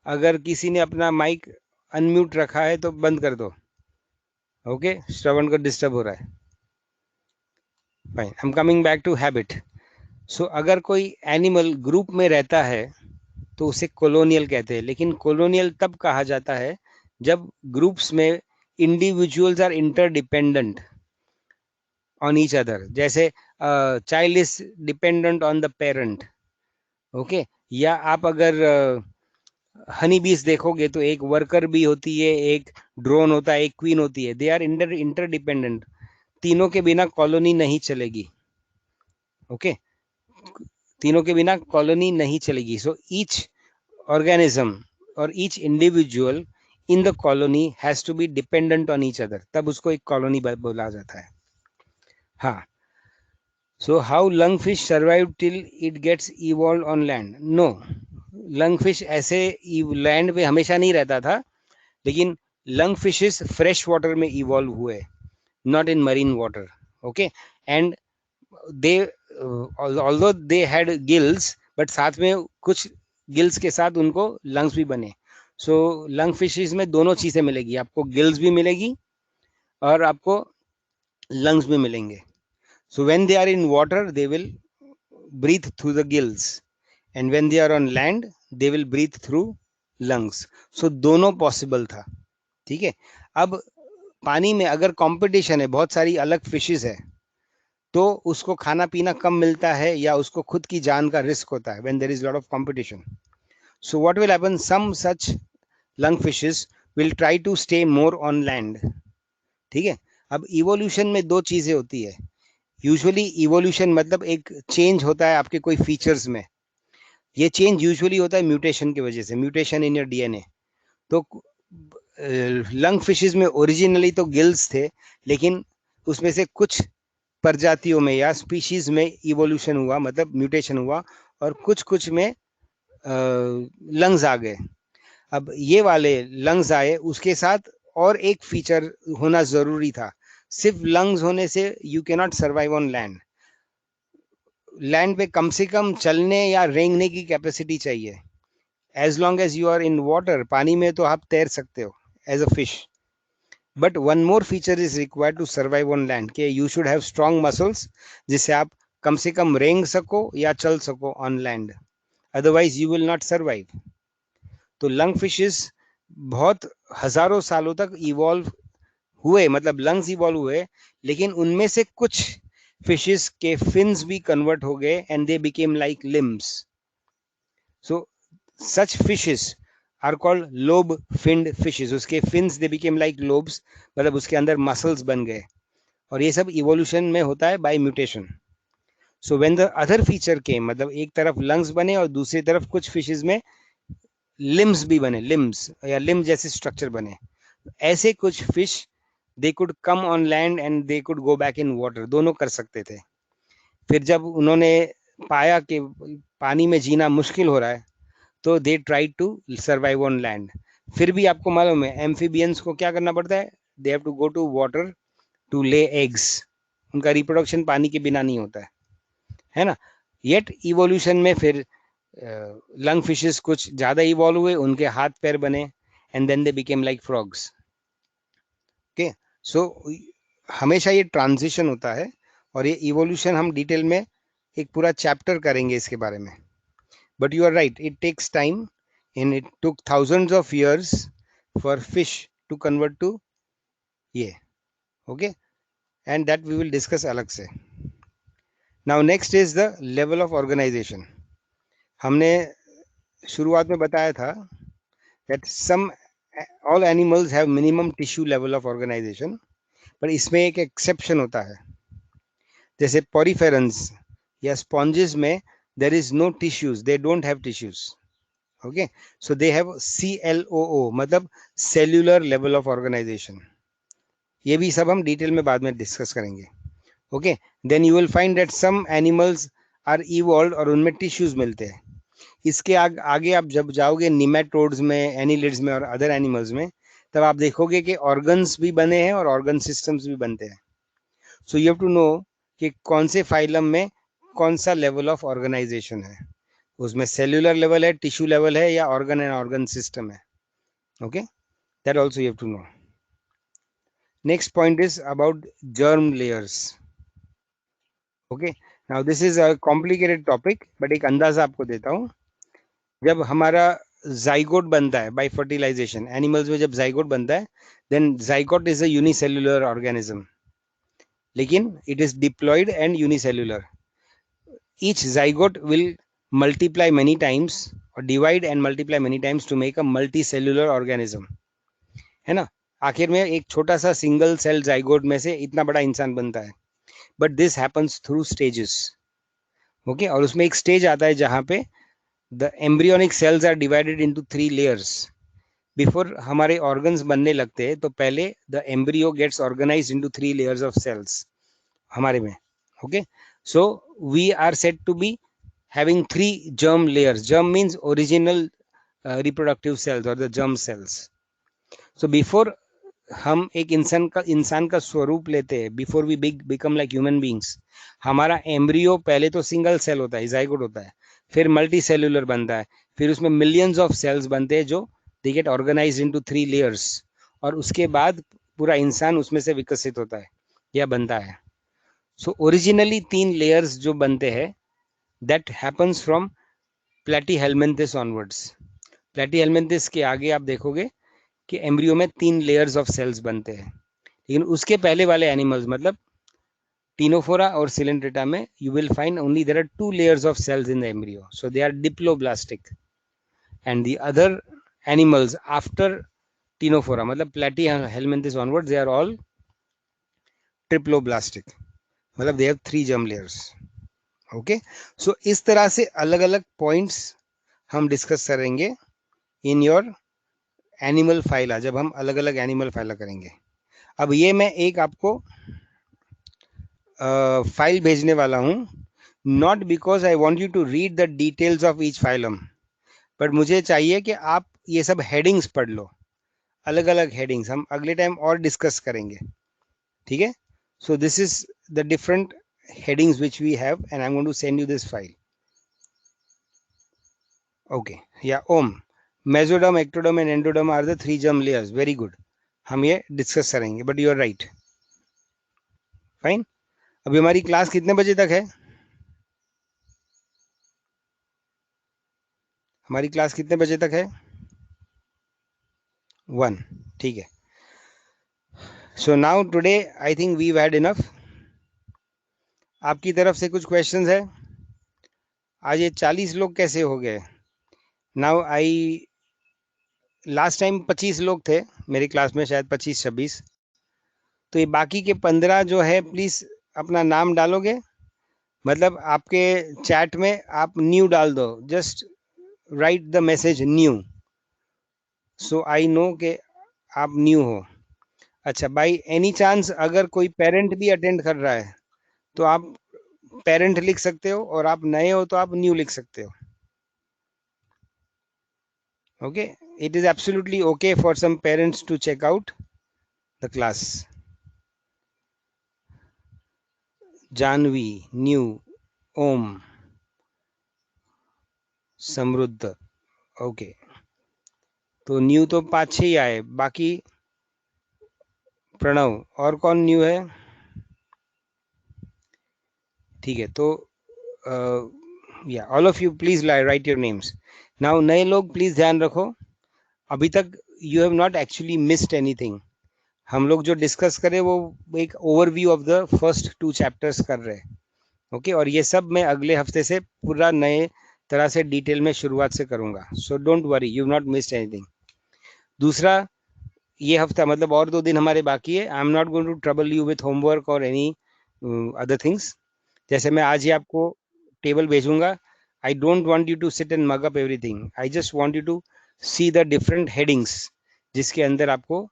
अगर किसी ने अपना माइक अनम्यूट रखा है तो बंद कर दो। ओके, श्रवण को डिस्टर्ब हो रहा है। Fine, I am coming back to habit. So अगर कोई एनिमल ग्रुप में रहता है तो उसे कॉलोनियल कहते हैं, लेकिन कॉलोनियल तब कहा जाता है जब ग्रुप्स में individuals are interdependent on each other. जैसे child is dependent on the parent. Okay, या आप अगर हनी बीज देखोगे तो एक वर्कर बी होती है, एक ड्रोन होता है, एक क्वीन होती है, दे आर इंटरडिपेंडेंट। तीनों के बिना कॉलोनी नहीं चलेगी। ओके, तीनों के बिना कॉलोनी नहीं चलेगी। So each organism or each individual in the colony has to be dependent on each other, तब उसको एक कॉलोनी बोला जाता है। हाँ, so how lungfish survive till it gets evolved on land? No, lungfish ऐसे लैंड पे हमेशा नहीं रहता था, लेकिन lungfishes फ्रेश वाटर में इवॉल्व हुए, not in marine water। okay, and they although they had gills, but साथ में कुछ गिल्स के साथ उनको लंग्स भी बने। सो लंग फिशेस में दोनों चीजें मिलेगी, आपको गिल्स भी मिलेगी और आपको लंग्स भी मिलेंगे। So when they are in water they will breathe through the gills, and when they are on land they will breathe through lungs. सो दोनों पॉसिबल था। ठीक है, अब पानी में अगर कंपटीशन है, बहुत सारी अलग फिशेस है, तो उसको खाना पीना कम मिलता है या उसको खुद की जान का रिस्क होता है, when there is lot of competition. So what will happen, some such lung fishes will try to stay more on land. ठीक है, अब इवोल्यूशन में दो चीजें होती है। यूजुअली इवोल्यूशन मतलब एक चेंज होता है आपके कोई फीचर्स में। ये चेंज यूजुअली होता है म्यूटेशन की वजह से, म्यूटेशन इन योर डीएनए। तो लंग फिशेस में ओरिजिनली तो गिल्स थे, लेकिन उसमें से कुछ प्रजातियों में या स्पीशीज में इवोल्यूशन हुआ, मतलब म्यूटेशन हुआ, और कुछ कुछ में लंग्स आ गए। अब ये वाले लंग्स आए, उसके साथ और एक फीचर होना जरूरी था। सिर्फ लंग्स होने से you can not survive on land. Land पे कम से कम चलने या रेंगने की कैपेसिटी चाहिए। As long as you are in water, पानी में तो आप तैर सकते हो as a fish, but one more feature is required to survive on land, के you should have strong muscles, जिससे आप कम से कम रेंग सको या चल सको on land, otherwise you will not survive. तो लंग फिशेस बहुत हजारों सालों तक इवॉल्व हुए, मतलब लंग्स इवॉल्व हुए, लेकिन उनमें से कुछ फिशेस के फिन्स भी कन्वर्ट हो गए and they became like limbs. So such fishes are called lobe finned fishes. उसके fins they became like lobes, मतलब उसके अंदर muscles बन गए. और ये सब इवोल्यूशन में होता है by mutation. So when the other feature came, मतलब एक तरफ लंग्स बने और दूसरी तरफ कुछ फिशेज में लिम्स भी बने, लिम्स या लिम जैसे स्ट्रक्चर बने. ऐसे कुछ fish they could come on land and they could go back in water, दोनों कर सकते थे. फिर जब उन्होंने पाया कि पानी में जीना मुश्किल हो रहा है, तो they try to survive on land. फिर भी आपको मालूम है एम्फीबियंस को क्या करना पड़ता है, they have to go to water to lay eggs. उनका रिप्रोडक्शन पानी के बिना नहीं होता है ना. येट इवोल्यूशन में फिर लंग फिशेस कुछ ज्यादा इवॉल्व हुए, उनके हाथ पैर बने and then they became like frogs. Okay. So हमेशा ये ट्रांजिशन होता है, और ये इवोल्यूशन हम डिटेल में एक पूरा चैप्टर करेंगे इसके बारे में. But you are right, it takes time, and it took thousands of years for fish to convert to ये. Okay, and that we will discuss अलग से. Now next is the level of organization. हमने शुरुआत में बताया था that some all animals have minimum tissue level of organization, पर इसमें एक exception होता है. जैसे poriferans या sponges में there is no tissues, they don't have tissues. Okay, so they have CLOO, मतलब cellular level of organization. ये भी सब हम डिटेल में बाद में डिस्कस करेंगे. Okay, then you will find that some animals are evolve और उनमें टिश्यूज मिलते हैं. इसके आगे आप जब जाओगे निमेटोड्स में, एनिलिड्स में और अदर एनिमल्स में, तब आप देखोगे कि ऑर्गन्स भी बने हैं और ऑर्गन सिस्टम्स भी बनते हैं. So you have to know कि कौन से फाइलम में कौन सा लेवल ऑफ ऑर्गेनाइजेशन है, उसमें सेल्यूलर लेवल है, टिश्यू लेवल है, या ऑर्गन एंड ऑर्गन सिस्टम है. Okay, that also you have to know. Next point is about germ layers. Okay, now this is a complicated topic, but एक अंदाजा आपको देता हूँ. जब हमारा जाइगोट बनता है बाय फर्टिलाइजेशन, एनिमल्स में जब जाइगोट बनता है, then zygote is a unicellular organism, लेकिन it is diploid and unicellular. each zygote will multiply many times or divide and multiply many times to make a multicellular organism, है ना. आखिर में एक छोटा सा सिंगल सेल जाइगोट में से इतना बड़ा इंसान बनता है. But this happens through stages. Okay, और उसमें एक स्टेज आता है जहां पे the embryonic cells are divided into 3 layers. Before हमारे ऑर्गन्स बनने लगते हैं तो पहले the embryo gets organised into 3 layers of cells हमारे में. Okay, so we are said to be having 3 germ layers. Germ means original reproductive cells or the germ cells. So before हम एक इंसान का स्वरूप लेते हैं, before we become like human beings, हमारा एम्ब्रियो पहले तो सिंगल सेल होता है, जाइगोट होता है, फिर मल्टी सेल्यूलर बनता है, फिर उसमें मिलियंस ऑफ सेल्स बनते हैं जो they get organised into 3 layers, और उसके बाद पूरा इंसान उसमें से विकसित होता है या बनता है. सो ओरिजिनली 3 लेयर्स जो बनते हैं, दैट हैपन्स फ्रॉम प्लेटीहेल्मिन्थिस ऑनवर्ड्स. प्लेटीहेल्मिन्थिस के आगे आप देखोगे कि एम्ब्रियो में 3 लेयर्स ऑफ सेल्स बनते हैं. लेकिन उसके पहले वाले एनिमल्स, मतलब टीनोफोरा और सिलेंट्रेटा में, you will find only there are 2 layers of cells in the embryo, so they are diploblastic. And the other animals after Ctenophora, मतलब Platyhelminthes onwards, they are all triploblastic, मतलब they have 3 germ layers. Okay, so इस तरह से अलग अलग पॉइंट्स हम डिस्कस करेंगे इन योर एनिमल फाइला, जब हम अलग अलग एनिमल फाइला करेंगे. अब ये मैं एक आपको फाइल भेजने वाला हूं, not because I want you to read the details of each phylum, but मुझे चाहिए कि आप ये सब हेडिंग्स पढ़ लो. अलग अलग हेडिंग्स हम अगले टाइम और डिस्कस करेंगे, ठीक है. So this is the different headings which we have, and I'm going to send you this file. Okay, yeah, mesoderm, ectoderm and endoderm are the 3 germ layers. Very good, हम ये डिस्कस करेंगे. But you are right, fine. अभी हमारी क्लास कितने बजे तक है? हमारी क्लास कितने बजे तक है? 1, ठीक है. So now today I think we've had enough. आपकी तरफ से कुछ क्वेश्चंस है? आज ये 40 लोग कैसे हो गए? नाउ आई लास्ट टाइम 25 लोग थे मेरी क्लास में, शायद 25-26। तो ये बाकी के 15 जो है, प्लीज अपना नाम डालोगे, मतलब आपके चैट में आप न्यू डाल दो, just write the message new, so I know कि आप न्यू हो। अच्छा, बाई एनी चांस अगर कोई पेरेंट भी अटेंड कर रहा है तो आप पेरेंट लिख सकते हो, और आप नए हो तो आप न्यू लिख सकते हो। Okay, it is absolutely okay for some parents to check out the class. Janvi new, Om, Samriddh, okay. तो न्यू तो 5-6 ही आए, बाकी प्रणव, और कौन न्यू है? ठीक है, तो या all of you please right your names now. नए लोग प्लीज ध्यान रखो, अभी तक you have not actually missed anything. हम लोग जो डिस्कस करें वो एक overview of the first 2 chapters कर रहे हैं। ओके, और ये सब मैं अगले हफ्ते से पूरा नए तरह से डिटेल में शुरुआत से करूंगा। So don't worry, you not missed anything. दूसरा, ये हफ्ता मतलब और 2 दिन हमारे बाकी है। I am not going to trouble you with homework और एनी अदर थिंग्स। जैसे मैं आज ही आपको टेबल भेजूंगा, I don't want you to sit and mug up everything, I just want you to see the different headings जिसके अंदर आपको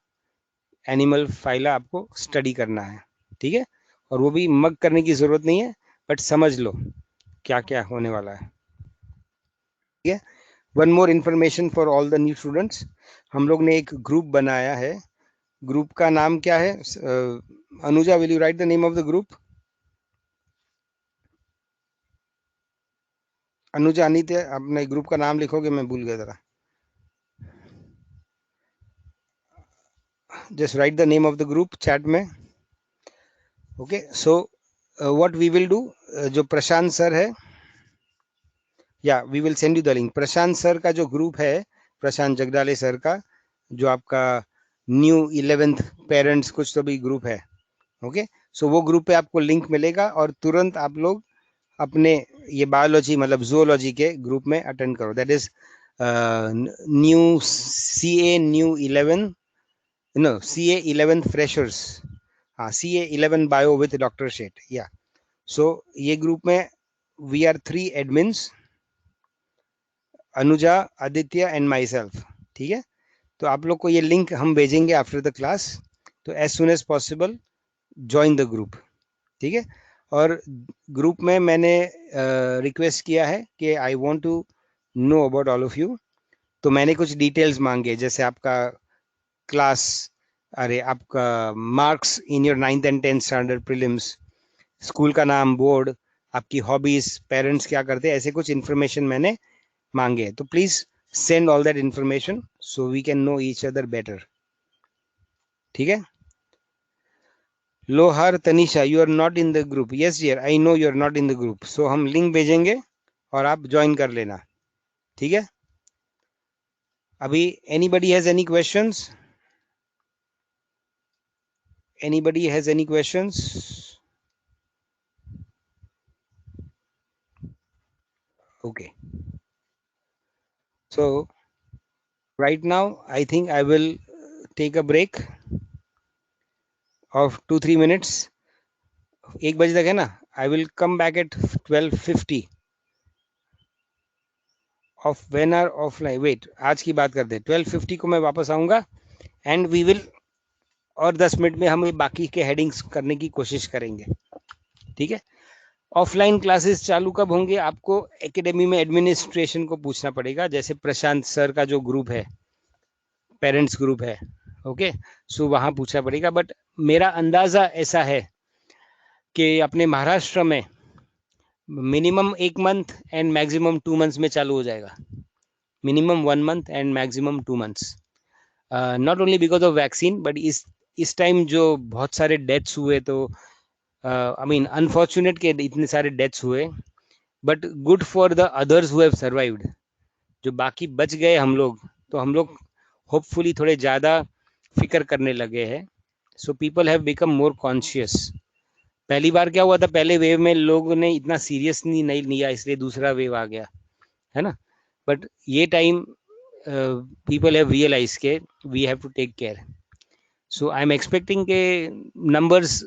एनिमल फाइला आपको स्टडी करना है। ठीक है, और वो भी मग करने की जरूरत नहीं है, बट समझ लो क्या क्या होने वाला है। ठीक है, one more information for all the new students, हम लोग ने एक ग्रुप बनाया है। ग्रुप का नाम क्या है? Anuja, will you right the name of the group? Anuja, अनित्य, अपने ग्रुप का नाम लिखोगे? मैं भूल गया जरा, just write the name of the group chat में। Okay, so what we will do, जो प्रशांत सर है, या we will send you the link. Prashant sir का जो ग्रुप है, प्रशांत जगदाले सर का, जो आपका न्यू 11th पेरेंट्स कुछ तो भी ग्रुप है। ओके, सो वो ग्रुप पे आपको लिंक मिलेगा, और तुरंत आप लोग अपने ये बायोलॉजी मतलब जूलॉजी के ग्रुप में अटेंड करो। That is new CA new 11, no CA 11th freshers, हाँ CA 11 bio with doctor Shet, yeah. सो ये ग्रुप में we are 3 admins, Anuja, Aditya and myself. ठीक है, तो आप लोग को ये लिंक हम भेजेंगे आफ्टर द क्लास, तो as soon as possible join the group. ठीक है, और ग्रुप में मैंने रिक्वेस्ट किया है कि I want to know about all of you. तो मैंने कुछ डिटेल्स मांगे, जैसे आपका क्लास, अरे आपका marks in your 9th and 10th standard prelims, school का नाम, बोर्ड, आपकी हॉबीज, पेरेंट्स क्या करते हैं, ऐसे कुछ इन्फॉर्मेशन मैंने मांगे। तो please send all that information so we can know each other better. ठीक है, Lohar Tanisha, you are not in the group. Yes dear, I know you are not in the group, so हम लिंक भेजेंगे और आप ज्वाइन कर लेना। ठीक है, अभी anybody has any questions? Anybody has any questions? Okay, so right now I think I will take a break of 2-3 minutes. 1 बजे तक है ना? I will come back at 12:50 of when are offline. Wait, आज की बात करते हैं। 12:50 को मैं वापस आऊंगा, एंड वी विल, और 10 मिनट में हम बाकी के हेडिंग्स करने की कोशिश करेंगे। ठीक है, ऑफलाइन क्लासेस चालू कब होंगे आपको एकेडमी में एडमिनिस्ट्रेशन को पूछना पड़ेगा। जैसे प्रशांत सर का जो ग्रुप है, पेरेंट्स ग्रुप है, ओके, सो वहां पूछना पड़ेगा। बट मेरा अंदाजा ऐसा है कि अपने महाराष्ट्र में minimum 1 month and maximum 2 months में चालू हो जाएगा। Minimum 1 month and maximum 2 months, not only because of vaccine, but इस टाइम जो बहुत सारे डेथ्स हुए, तो आई मीन अनफॉर्चुनेट के इतने सारे डेथ्स हुए, but good for the others who have survived. जो बाकी बच गए हम लोग, तो हम लोग होपफुली थोड़े ज़्यादा फिक्र करने लगे हैं। So people have become more conscious. पहली बार क्या हुआ था, पहले वेव में लोगों ने इतना सीरियस नहीं लिया, इसलिए दूसरा वेव आ गया, है ना. बट ये टाइम पीपल हैव रियलाइज के we have to take care. So I am expecting के नंबर्स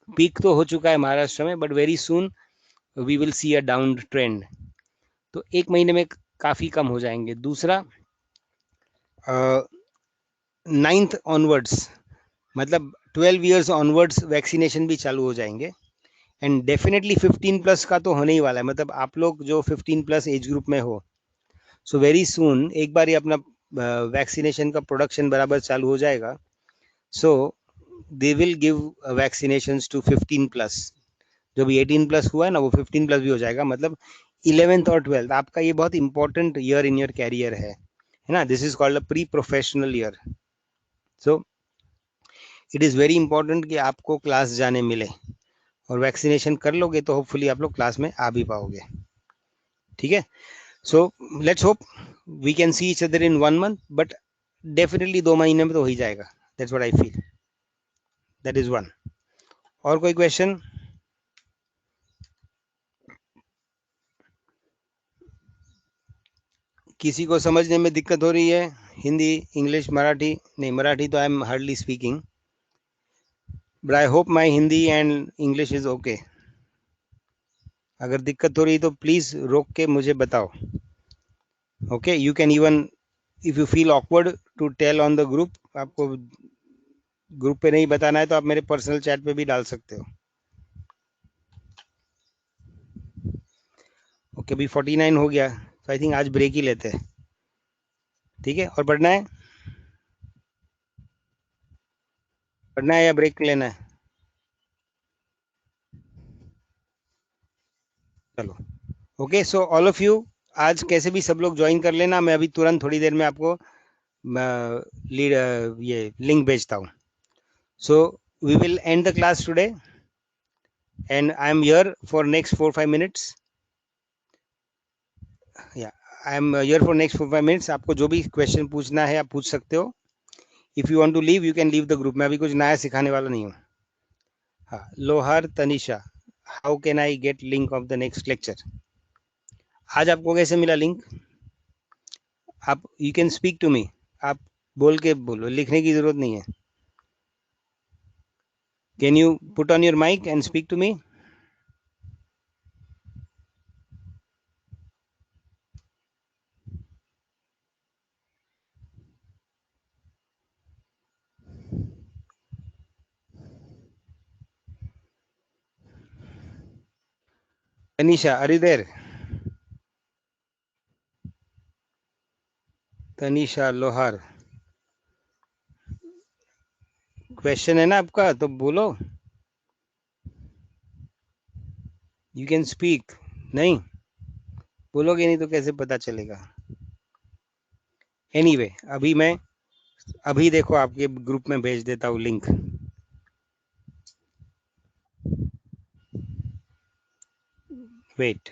पीक तो हो चुका है महाराष्ट्र में, but very soon we will see a down trend. तो एक महीने में काफ़ी कम हो जाएंगे. दूसरा, 9th ऑनवर्ड्स, मतलब 12 ईयर्स ऑनवर्ड्स वैक्सीनेशन भी चालू हो जाएंगे. एंड डेफिनेटली 15+ का तो होने ही वाला है, मतलब आप लोग जो 15+ एज ग्रुप में हो, सो वेरी सून एक बार ही अपना वैक्सीनेशन का प्रोडक्शन बराबर चालू हो जाएगा. So they will give vaccination to 15+. जो भी 18+ हुआ है ना, वो 15+ भी हो जाएगा. मतलब 11th और 12th आपका ये बहुत important year in your career है ना. This is called a pre professional year. So it is very important कि आपको क्लास जाने मिले, और वैक्सीनेशन कर लोगे तो होपफुली आप लोग क्लास में आ भी पाओगे. ठीक है. So let's hope we can see each other in 1 month, but definitely 2 महीने में तो हो ही जाएगा. That's what I feel. That is one. और कोई क्वेश्चन? किसी को समझने में दिक्कत हो रही है? हिंदी, इंग्लिश, मराठी? नहीं, मराठी तो I am hardly speaking, but I hope my Hindi and English is okay. अगर दिक्कत हो रही तो प्लीज रोक के मुझे बताओ. Okay, you can even if you feel awkward to tell on the group, आपको ग्रुप पे नहीं बताना है तो आप मेरे पर्सनल चैट पे भी डाल सकते हो. ओके, अभी 49 हो गया, तो आई थिंक आज ब्रेक ही लेते हैं. ठीक है. और पढ़ना है? पढ़ना है या ब्रेक लेना है? चलो. Okay, so all of you, आज कैसे भी सब लोग ज्वाइन कर लेना. मैं अभी तुरंत थोड़ी देर में आपको लीड ये लिंक भेजता हूँ. So we will end the class today, and I am here for next 4-5 minutes. या I am here for next 4-5 minutes. आपको जो भी क्वेश्चन पूछना है आप पूछ सकते हो. If you want to leave, you can leave the group. मैं अभी कुछ नया सिखाने वाला नहीं हूँ. हाँ, Lohar Tanisha, how can I get link of the next lecture? आज आपको कैसे मिला लिंक? आप you can speak to me. आप बोल के बोलो, लिखने की जरूरत नहीं है. Can you put on your mic and speak to me? Tanisha, are you there? Tanisha Lohar, question है ना आपका तो बोलो. You can speak. नहीं बोलोगे नहीं तो कैसे पता चलेगा? एनीवे अभी मैं अभी देखो आपके ग्रुप में भेज देता हूँ लिंक. वेट.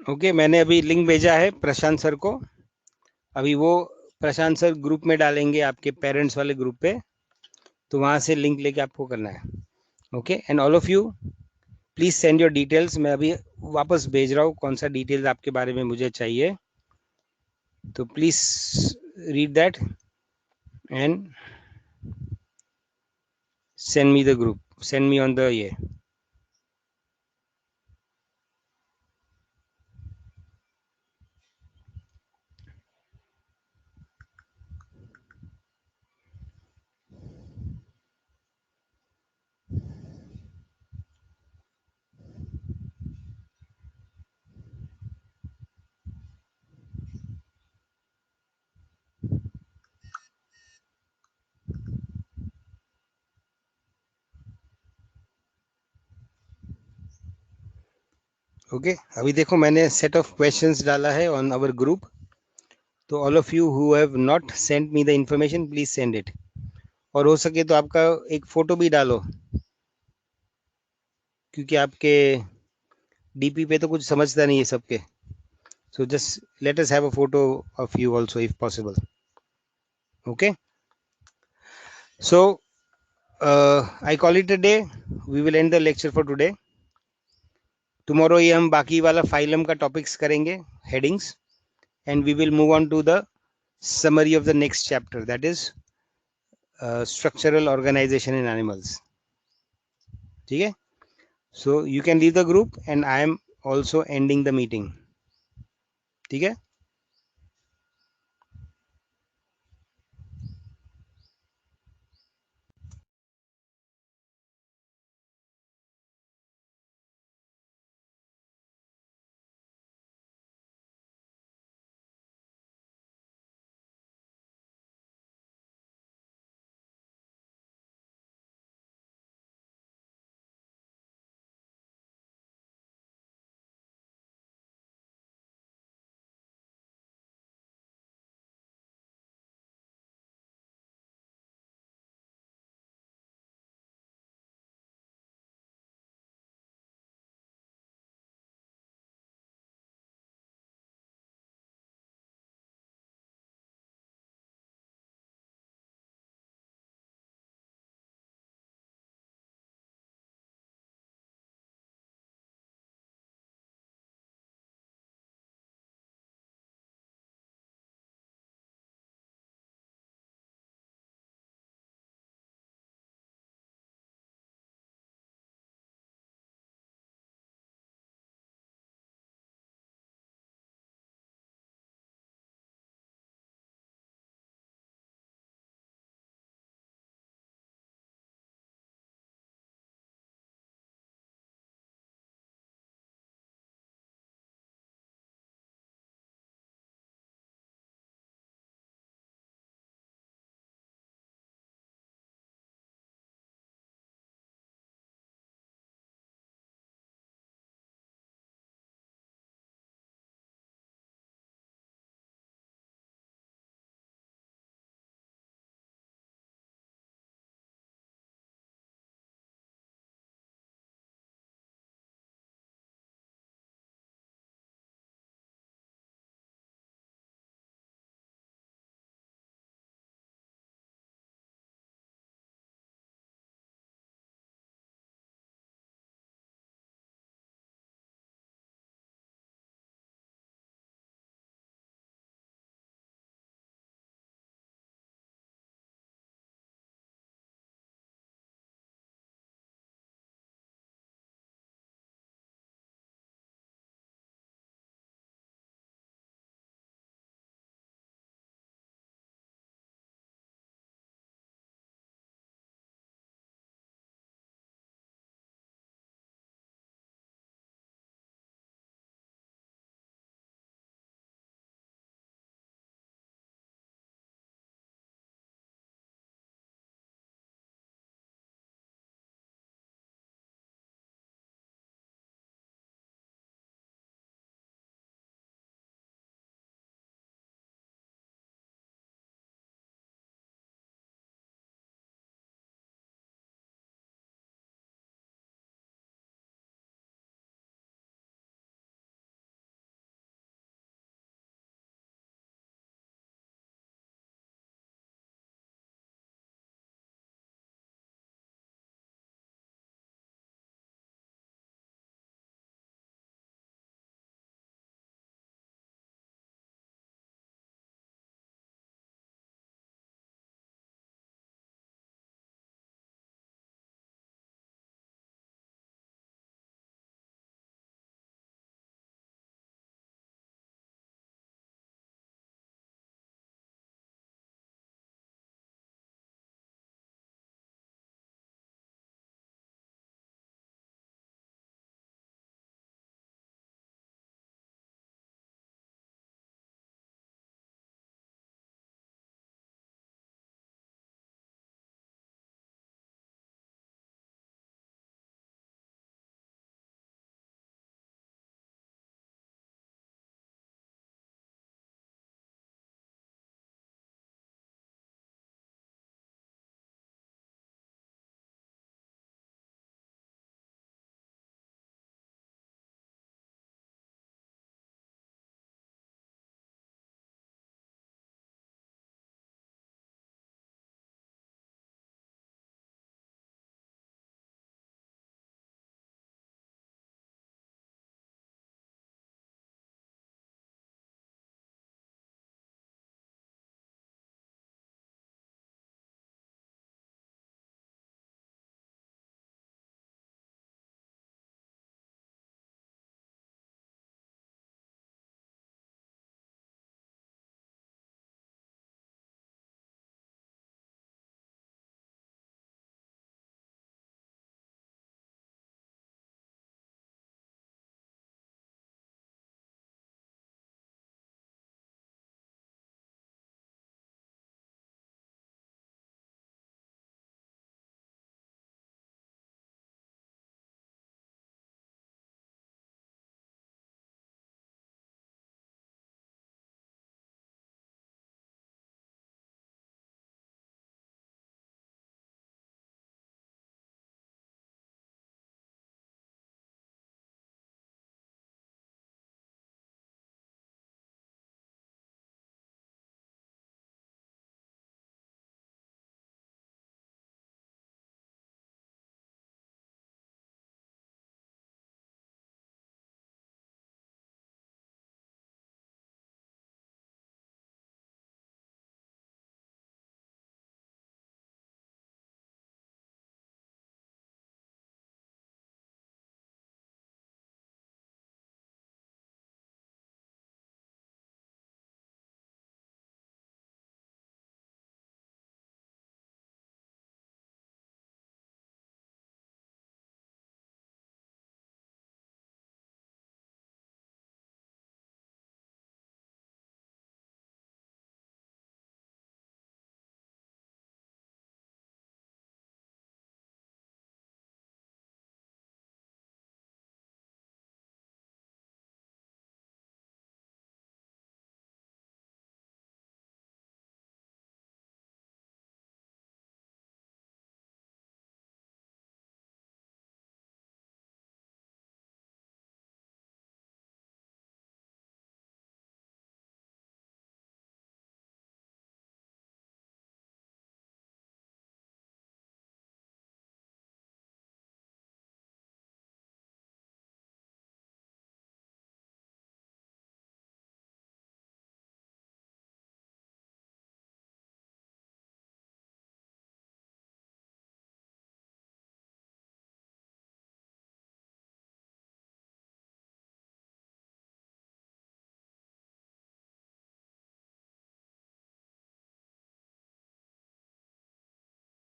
ओके, मैंने अभी लिंक भेजा है प्रशांत सर को. अभी वो प्रशांत सर ग्रुप में डालेंगे, आपके पेरेंट्स वाले ग्रुप पे, तो वहाँ से लिंक लेके आपको करना है. Okay, and all of you please send your details. मैं अभी वापस भेज रहा हूँ कौन सा डिटेल्स आपके बारे में मुझे चाहिए, तो please read that and send me the group, send me on the ये. ओके अभी देखो मैंने सेट ऑफ क्वेश्चंस डाला है ऑन आवर ग्रुप, तो all of you who have not send me the information please send it, और हो सके तो आपका एक फोटो भी डालो, क्योंकि आपके डीपी पे तो कुछ समझता नहीं है सबके, so just let us have a photo of you also if possible. Okay, so I call it a day. We will end the lecture for today. Tomorrow ये हम बाकी वाला phylum का topics करेंगे, headings, and we will move on to the summary of the next chapter, that is structural organization in animals. ठीक है, so you can leave the group and I am also ending the meeting. ठीक है.